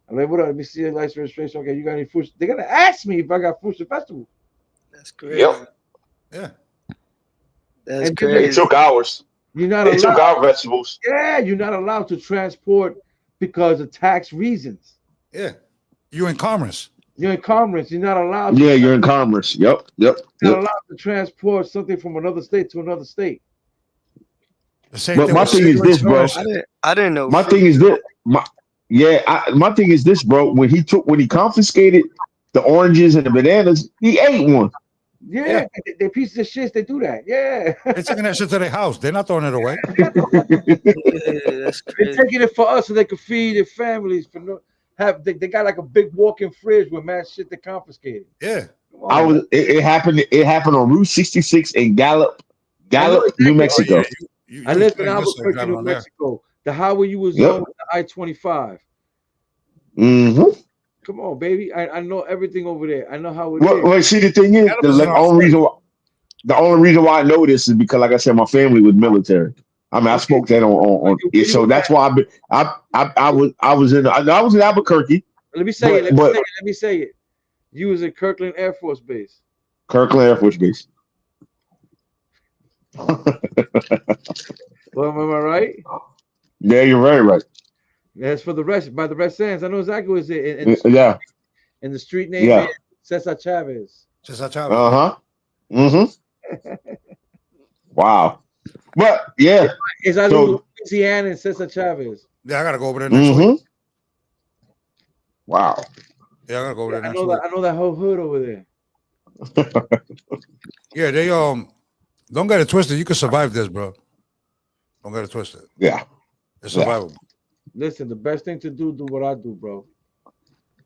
I'm like, what up? Let me see your license registration. Okay, you got any food? They're gonna ask me if I got food festival. That's Yep. crazy. Yeah. That's And then They crazy. took ours. you're not They allowed. took our vegetables. Yeah, you're not allowed to transport because of tax reasons. Yeah. You in commerce. You're in commerce. You're not allowed to. Yeah, you're in commerce. Yep. You're not allowed to transport something from another state to another state. The same But thing my with thing is cigarettes this, and all that bro. shit. I didn't know. My thing is this. My thing is this, bro. When he confiscated the oranges and the bananas, he ate one. Yeah, Yeah. they pieces of shit. They do that. Yeah, They're taking that shit to their house. They're not throwing it away. Yeah, that's they're crazy. taking it for us so they can feed their families. For no, they got like a big walk-in fridge with mad shit they confiscated. Yeah. Come on, man. It happened. It happened on Route 66 in I know Gallup, New exactly. Oh yeah. Mexico. I You live in explained yesterday Albuquerque, driving New on there. Mexico. The highway you was Yep. on, the I-25. hmm Come on, baby. I know everything over there. I know how it Well, is. well, see, the thing is, Cannabis is in our state. the only reason why I know this is because, like I said, my family was military. I mean, I Okay. spoke that on Where it, you so was that's at? why I was in Albuquerque, Let me say it. Let me but say it. Let me say it. You was at Kirkland Air Force Base. Kirkland Air Force Base. Well, am I right? Yeah, you're very right. As for the rest, by the rest ends, I know exactly what it is. Yeah, And the street name yeah. is Cesar Chavez. Just Chavez. Uh huh. Wow. But yeah. It's either So. Louisiana and Cesar Chavez. Yeah, I gotta go over there next week. Wow. Yeah, I gotta go over there I next know week. that. I know that whole hood over there. Yeah, they don't get it twisted. You can survive this, bro. Don't get it twisted. Yeah. It's Yeah. survivable. Listen, the best thing to do what I do, bro.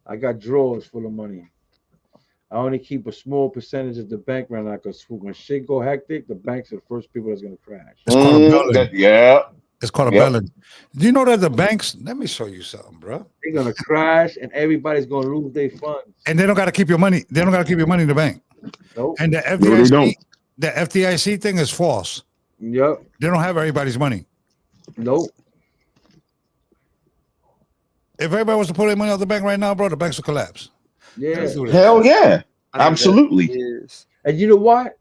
I got drawers full of money. I only keep a small percentage of the bank right now because when shit go hectic, the banks are the first people that's gonna crash. It's called a belly. Yeah. It's called a Yep. belly. Do you know that the banks? Let me show you something, bro. They're gonna crash and everybody's gonna lose their funds. And they don't gotta keep your money. They don't gotta keep your money in the bank. Nope. And the No, they don't. FDIC thing is false. Yep. They don't have everybody's money. Nope. If everybody was to put their money out the bank right now, bro, the banks will collapse. Yeah. Let's do this. Hell yeah. I know that Absolutely. is. And you know what?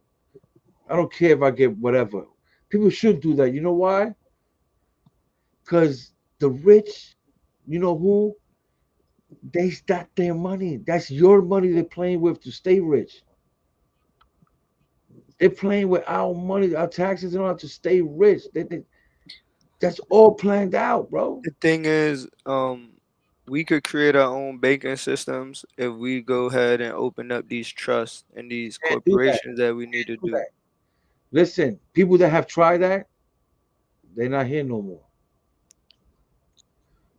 I don't care if I get whatever. People should do that. You know why? Because the rich, you know who? They got their money. That's your money they're playing with to stay rich. They're playing with our money, our taxes, and all to stay rich. That's all planned out, bro. The thing is, we could create our own banking systems if we go ahead and open up these trusts and these Can't do that. corporations that we need to Do do. that. Listen, people that have tried that, they're not here no more.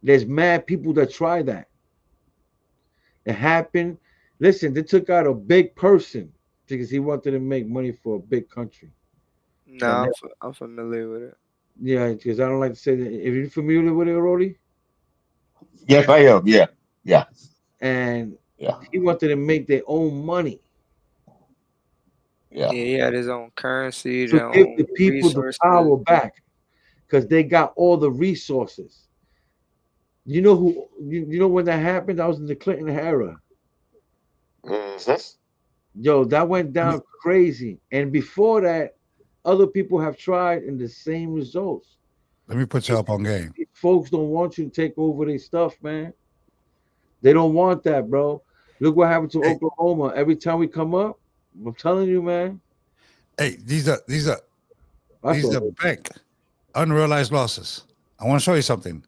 There's mad people that try that. It happened. Listen, they took out a big person because he wanted to make money for a big country. Nah, I'm familiar with it. Yeah, because I don't like to say that. If you're familiar with it, Rody, Yes, I am. Yeah. Yeah. and Yeah. he wanted to make their own money. Yeah, Yeah. he had his own currency, To their give own the people the resources. power back because they got all the resources. You know who? You know when that happened? I was in the Clinton era. Mhm. Yo, that went down crazy. And before that, other people have tried and the same results. Let me put you up on game. These folks don't want you to take over their stuff, man. They don't want that, bro. Look what happened to Hey. Oklahoma. Every time we come up, I'm telling you, man. Hey, these are That's all. bank unrealized losses. I want to show you something.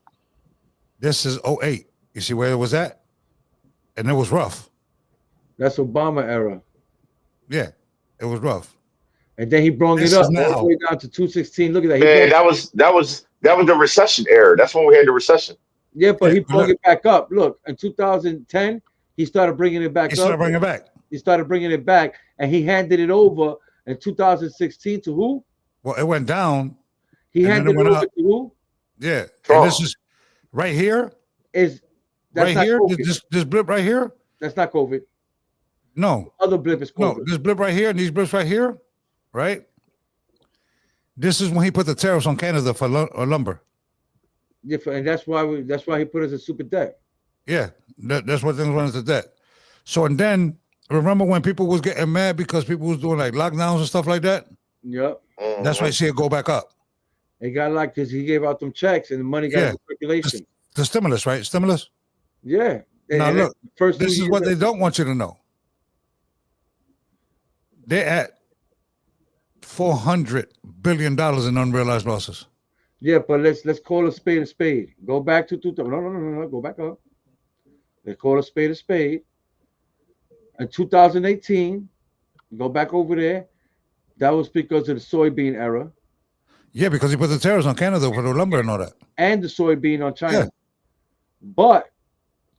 This is 08. You see where it was at? And it was rough. That's Obama era. Yeah, it was rough. And then he brought This it up is now. all the way down to 216. Look at that. Man, that was the recession era. That's when we had the recession. Yeah, but Yeah, he but brought look. it back up. Look, in 2010, he started bringing it back He up. started bringing it back. He started bringing it back, and he handed it over in 2016 to who? Well, it went down. He And then handed it it went over up. to who? Yeah. Trump. And this is right here. Is That's right not here, COVID. this blip right here. That's not COVID. No, Other blip is no, COVID. this blip right here and these blips right here, right? This is when he put the tariffs on Canada for lumber. Yeah, and that's why he put us in super debt. Yeah, that's what things went into debt. So and then remember when people was getting mad because people was doing like lockdowns and stuff like that? Yep. That's why you see it go back up. It got like because he gave out them checks and the money got into circulation. The stimulus, right? Stimulus. Yeah. Now And look, first this is what they don't want you to know. They're at $400 billion in unrealized losses. Yeah, but let's call a spade a spade. Go back to 2000. No. Go back up. Let's call a spade a spade. In 2018, go back over there. That was because of the soybean era. Yeah, because he put the tariffs on Canada for the lumber and all that. And the soybean on China. Yeah. But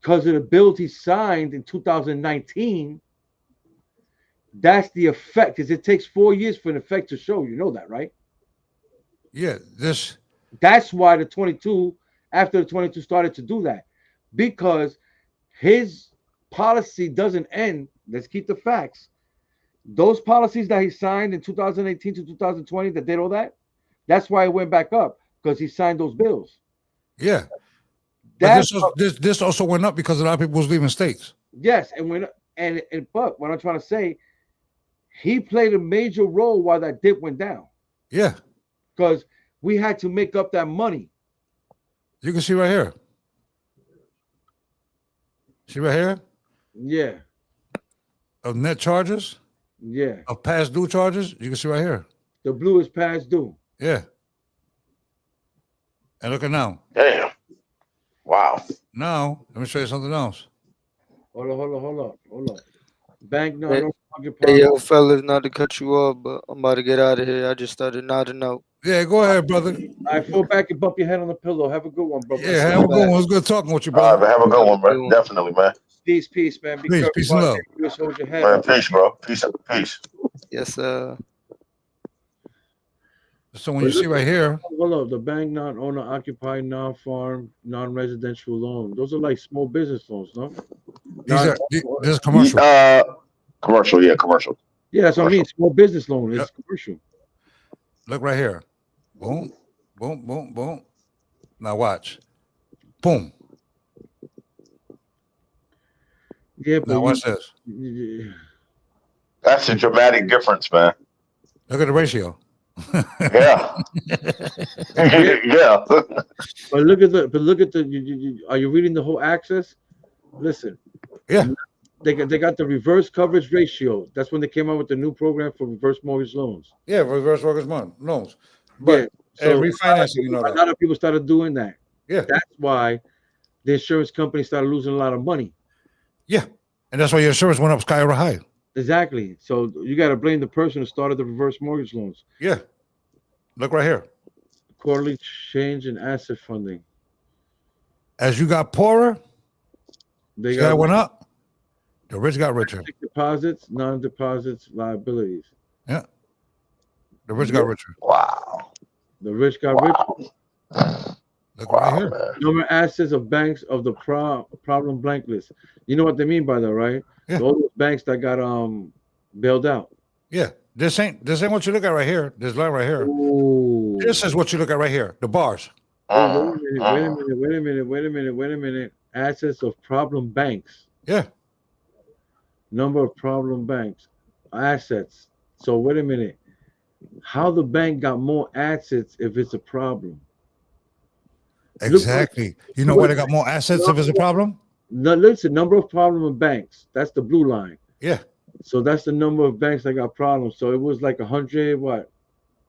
because of the bills he signed in 2019, that's the effect. Because it takes 4 years for an effect to show. You know that, right? Yeah, that's why the 22, after the 22 started to do that. Because his policy doesn't end. Let's keep the facts. Those policies that he signed in 2018 to 2020 that did all that, that's why it went back up, because he signed those bills. Yeah. But this also went up because a lot of people was leaving states. Yes, but what I'm trying to say, he played a major role while that dip went down. Yeah. Because we had to make up that money. You can see right here. See right here? Yeah. Of net charges? Yeah. Of past due charges? You can see right here. The blue is past due. Yeah. And look at now. Damn. Wow. Now, let me show you something else. Hold on. Bank no. Hey, yo, fellas, not to cut you off, but I'm about to get out of here. I just started nodding out. Yeah, go ahead, brother. All right, fall back and bump your head on the pillow. Have a good one, brother. Yeah, have a good one. It was good talking with you, All right, brother. man. Have a good one, bro. Definitely, man. Peace, man. Be careful. Peace and love. Just hold your head Man, up. peace, bro. Peace. Yes, So when you see right here, Hold up, the bank non-owner occupied non-farm non-residential loan. Those are like small business loans, no? This is commercial. Commercial, yeah, commercial. Yeah, that's what I mean. Small business loan is commercial. Look right here. Boom, boom, boom, boom. Now watch. Boom. Yeah, but now watch this. That's a dramatic difference, man. Look at the ratio. Yeah. Yeah. But look at the. Are you reading the whole axis? Listen. Yeah. They got the reverse coverage ratio. That's when they came out with the new program for reverse mortgage loans. Yeah, reverse mortgage loans. But so refinancing, you know, a lot of people started doing that. Yeah. That's why the insurance company started losing a lot of money. Yeah. And that's why your insurance went up sky high. Exactly. So you got to blame the person who started the reverse mortgage loans. Yeah. Look right here. Quarterly change in asset funding. As you got poorer, They went up. The rich got richer. Deposits, non-deposits, liabilities. Yeah. The rich got richer. Wow. The rich got richer. Look right here. Man. Number assets of banks of the problem blank list. You know what they mean by that, right? Yeah. All those banks that got bailed out. Yeah. This ain't what you look at right here. This line right here. Ooh. This is what you look at right here. The bars. Wait a minute. Assets of problem banks. Yeah. Number of problem banks. Assets. So wait a minute. How the bank got more assets if it's a problem? Exactly. You know why they got more assets if it's a problem? No, listen, number of problem banks. That's the blue line. Yeah. So that's the number of banks that got problems. So it was like 100,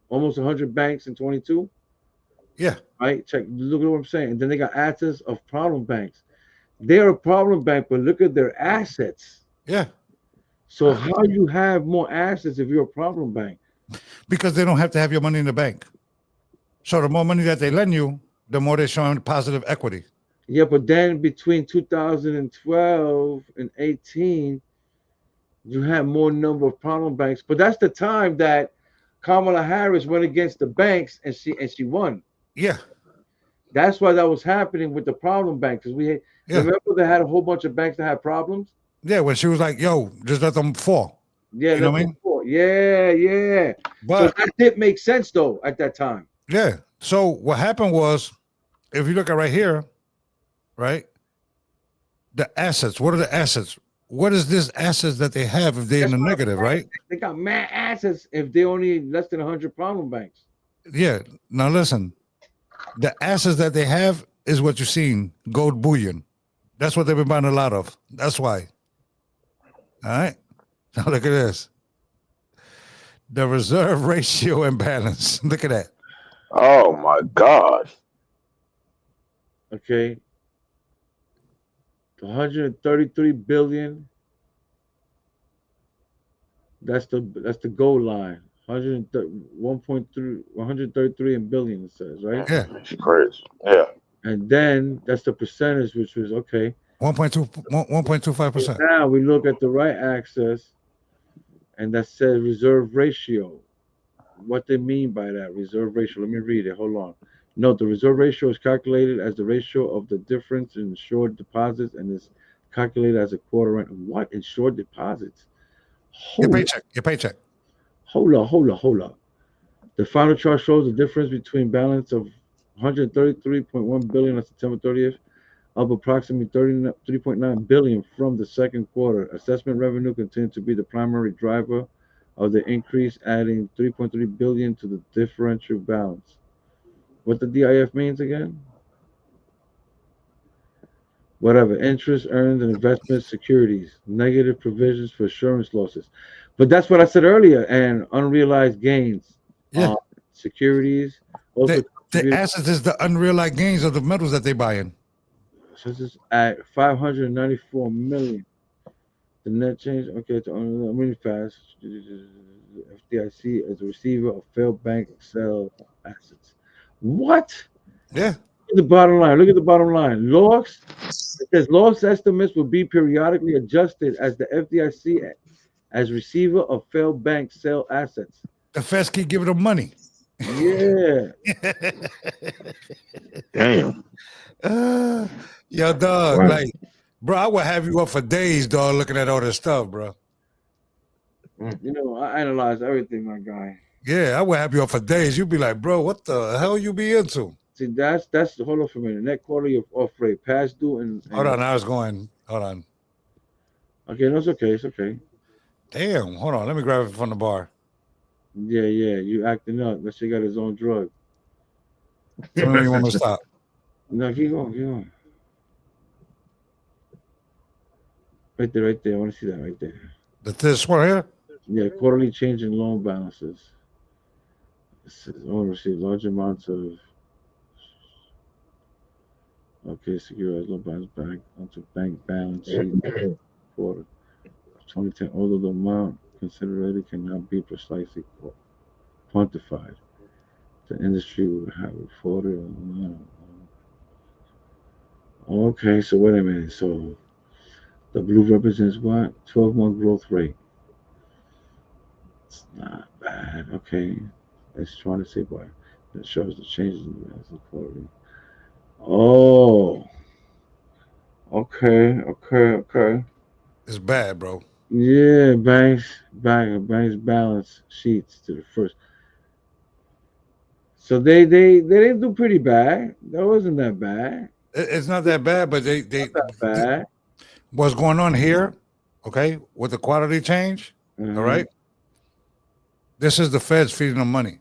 almost 100 banks in 22. Yeah. Right? Check. Look at what I'm saying. And then they got assets of problem banks. They're a problem bank, but look at their assets. Yeah. So how you have more assets if you're a problem bank? Because they don't have to have your money in the bank. So the more money that they lend you, the more they're showing positive equity. Yeah, but then between 2012 and 18, you had more number of problem banks. But that's the time that Kamala Harris went against the banks and she won. Yeah. That's why that was happening with the problem banks. Because Yeah, remember they had a whole bunch of banks that had problems. yeah. When she was like, "Yo, just let them fall," Yeah, you know let what I them mean? fall. Yeah, yeah. So But that did make sense though at that time. yeah. So what happened was, if you look at right here, right, the assets. What are the assets? What is this assets that they have if they're in That's the what negative, I'm saying. right? They got mad assets if they only less than 100 problem banks. Yeah. Now listen, the assets that they have is what you're seeing, gold bullion. That's what they've been buying a lot of. That's why. All right. Now look at this. The reserve ratio imbalance. Look at that. Oh my God. Okay, 133 billion. That's the goal line. 1.3, 133 in billion it says, right? Yeah. It's crazy. Yeah. And then that's the percentage, which was okay. 1.25%. Now we look at the right axis, and that says reserve ratio. What they mean by that reserve ratio? Let me read it. Hold on. Note the reserve ratio is calculated as the ratio of the difference in insured deposits and is calculated as a quarter rent. What insured deposits? Your Hold paycheck. Your paycheck. hold up. The final chart shows the difference between balance of 133.1 billion on September 30th, up approximately 33.9 billion from the second quarter. Assessment revenue continued to be the primary driver of the increase, adding 3.3 billion to the differential balance. What the DIF means again? Whatever interest earned in investment securities, negative provisions for insurance losses. But that's what I said earlier. And unrealized gains Yeah. on securities also The contributed. assets is the unrealized gains of the metals that they buying. So this is at 594 million. The net change, okay, I'm really fast. FDIC as a receiver of failed bank sell assets. What? Yeah. Look at the bottom line. Look at the bottom line. Loss. It says loss estimates will be periodically adjusted as the FDIC as receiver of failed bank sell assets. The feds keep giving them money. Yeah. Damn. Uh, yo, dog, Right. like, bro, I would have you up for days, dog, looking at all this stuff, bro. You know, I analyze everything, my guy. Yeah, I would have you up for days. You'd be like, bro, what the hell you be into? See, that's the hold on for a minute. Net quality of off rate, past due Hold and on, I was going. Hold on. okay, no, it's okay, it's okay. Damn, hold on. Let me grab it from the bar. Yeah, yeah, you acting up. That shit got his own drug. Tell me when you want me to stop. No, keep going, keep going. Right there, right there. I want to see that right there. This one here? Yeah, quarterly change in loan balances. It says owner received large amounts of okay, securitized loan balance back onto bank balance sheet quarter 2010. Although the amount considered cannot be precisely quantified, the industry would have reported. Okay, so wait a minute. So the blue represents what? 12-month growth rate. It's not bad. Okay. It's trying to say what? That shows the changes in the asset quality. Oh, okay, okay, okay. It's bad, bro. Yeah, banks balance sheets to the first. So they didn't do pretty bad. That wasn't that bad. It's not that bad, but Bad. what's going on here, okay, with the quality change, all Uh-huh. right? This is the feds feeding them money.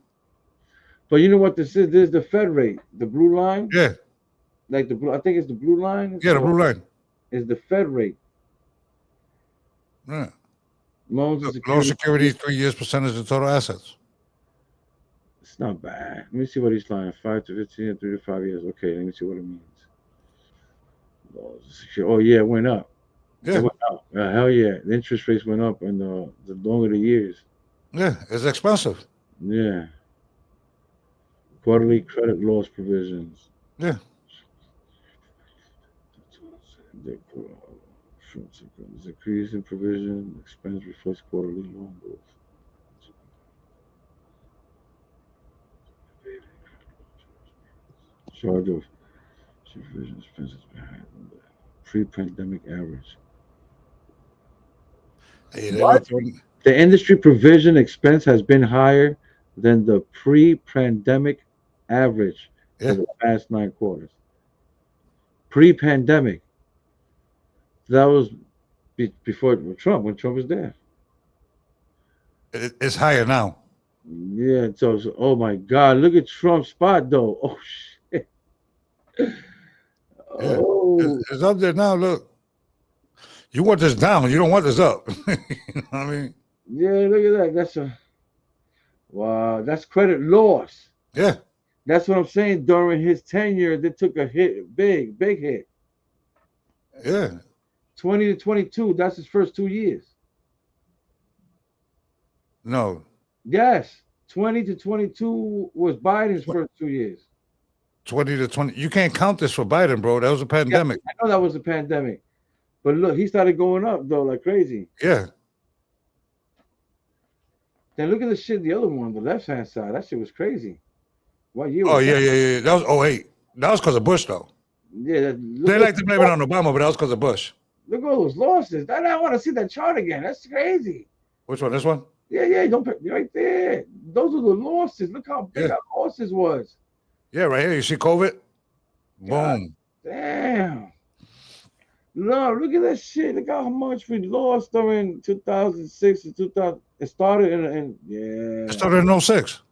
But you know what this is? This is the Fed rate. The blue line, Yeah, like the blue. I think it's the blue line. yeah, the blue line. Is the Fed rate. Yeah. Loans and Loan securities. security, 3 years percentage of total assets. It's not bad. Let me see what he's lying. 5 to 15, 3 to 5 years. Okay, let me see what it means. Loans and security. Oh yeah, it went up. It Yeah, went up. Hell yeah, the interest rates went up, and the longer the years. yeah, it's expensive. Yeah, quarterly credit loss provisions. Yeah, The increase in provision expense reflects quarterly loan growth. Charge of Provision expenses behind the pre-pandemic average. Hey, What? The industry provision expense has been higher than the pre-pandemic average for Yeah. the past 9 quarters. Pre-pandemic. That was before Trump, when Trump was there. It's higher now. Yeah, so oh my God, look at Trump's spot though. Oh shit. Yeah. Oh It's up there now. Look. You want this down. You don't want this up. You know what I mean? yeah, look at that. That's a wow. That's credit loss. Yeah. That's what I'm saying. During his tenure, they took a hit, big hit. Yeah. 20 to 22. That's his first 2 years. No. Yes, 20 to 22 was Biden's first 2 years. 20 to 20. You can't count this for Biden, bro. That was a Yeah, pandemic. I know that was a pandemic, but look, he started going up though like crazy. Yeah. Then look at the shit. The other one, the left hand side. That shit was crazy. What year? Oh, Was yeah, that? yeah. That was 08. That was because of Bush, though. Yeah. They like to blame it on Obama, but that was because of Bush. Look at all those losses. I want to see that chart again. That's crazy. Which one? This one? Yeah. Don't put right there. Those are the losses. Look how big our losses was. Yeah, right here. You see COVID? God Boom. damn. No, look at that shit. Look how much we lost during 2006 and 2000. It started in yeah. It started in 06.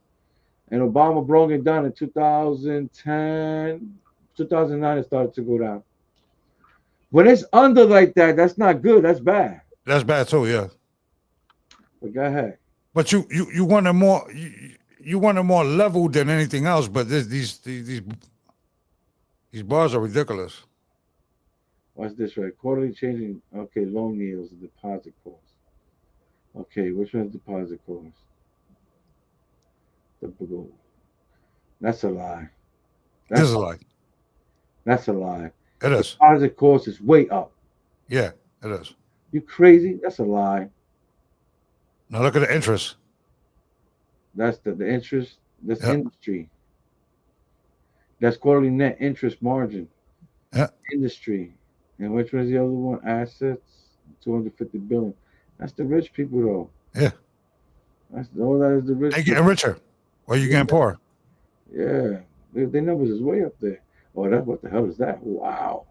And Obama brought it down in 2010. 2009 it started to go down. When it's under like that, that's not good. That's bad. That's bad too, yeah. But go ahead. But you want a more you want a more level than anything else. But these bars are ridiculous. What's this right? Quarterly changing. Okay, loan yields and deposit costs. Okay, which one's deposit costs? That's a lie. This is a lie. That's a lie. It is. Deposit cost is way up. Yeah, it is. You crazy? That's a lie. Now look at the interest. That's the interest. That's industry. That's quarterly net interest margin. Yeah. Industry. And which one's the other one? Assets, 250 billion. That's the rich people though. Yeah. That's all that is the rich. They getting richer. Or you getting poor. Yeah. Their numbers is way up there. Oh, what the hell is that? Wow.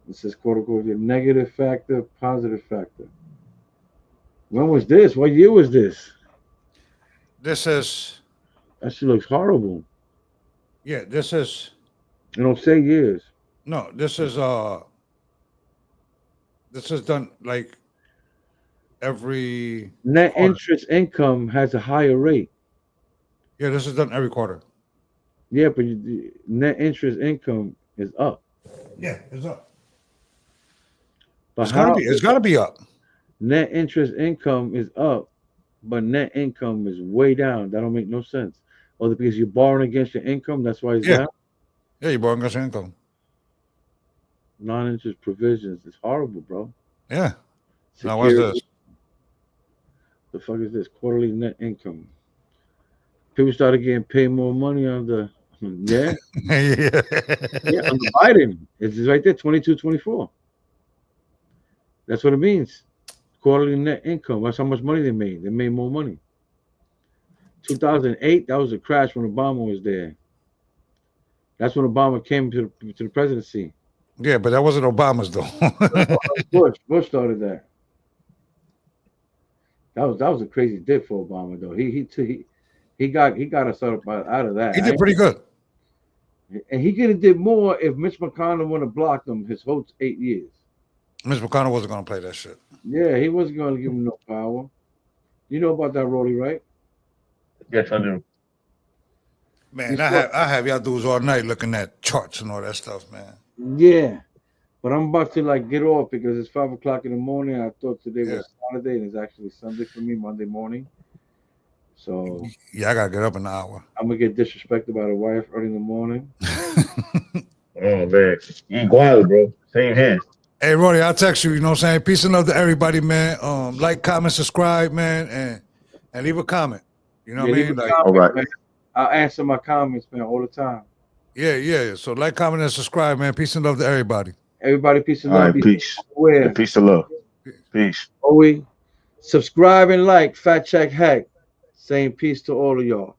This is quote unquote your negative factor, positive factor. When was this? What year was this? This is That shit looks horrible. yeah, this is You don't say years. no, this is done like every Net quarter. interest income has a higher rate. Yeah, this is done every quarter. Yeah, but net interest income is up. Yeah, it's up. But It's gotta be up. Net interest income is up, but net income is way down. That don't make no sense. Or because you're borrowing against your income, that's why it's down. Yeah, you're borrowing against your income. Non-interest provisions. It's horrible, bro. Yeah. Now what's this? The fuck is this? Quarterly net income. People started getting paid more money on the yeah. Yeah, on the Biden. It's right there, 22, 24. That's what it means. Quarterly net income. That's how much money they made. They made more money. 2008, that was a crash when Obama was there. That's when Obama came to the presidency. Yeah, but that wasn't Obama's though. Bush started that. That was a crazy dip for Obama though. He got us out of that. He did pretty good. And he could have did more if Mitch McConnell would have blocked him his whole 8 years. Mitch McConnell wasn't gonna play that shit. Yeah, he wasn't gonna give him no power. You know about that, Rolly, right? Yes, I do. Man, I have y'all dudes all night looking at charts and all that stuff, man. Yeah. But I'm about to get off because it's 5 o'clock in the morning. I thought today was Saturday and it's actually Sunday for me, Monday morning. So yeah, I gotta get up in an hour. I'm gonna get disrespected by the wife early in the morning. Oh man, you quiet, bro. Same hand. Hey, Roddy, I'll text you. You know what I'm saying? Peace and love to everybody, man. Like, comment, subscribe, man, and leave a comment. You know what I mean? Like, all right. Man. I answer my comments, man, all the time. Yeah. So like, comment, and subscribe, man. Peace and love to everybody. Everybody, peace and All love. right, Be peace. aware. And peace and love. Peace. Subscribe and like Fact Check Hack. Saying peace to all of y'all.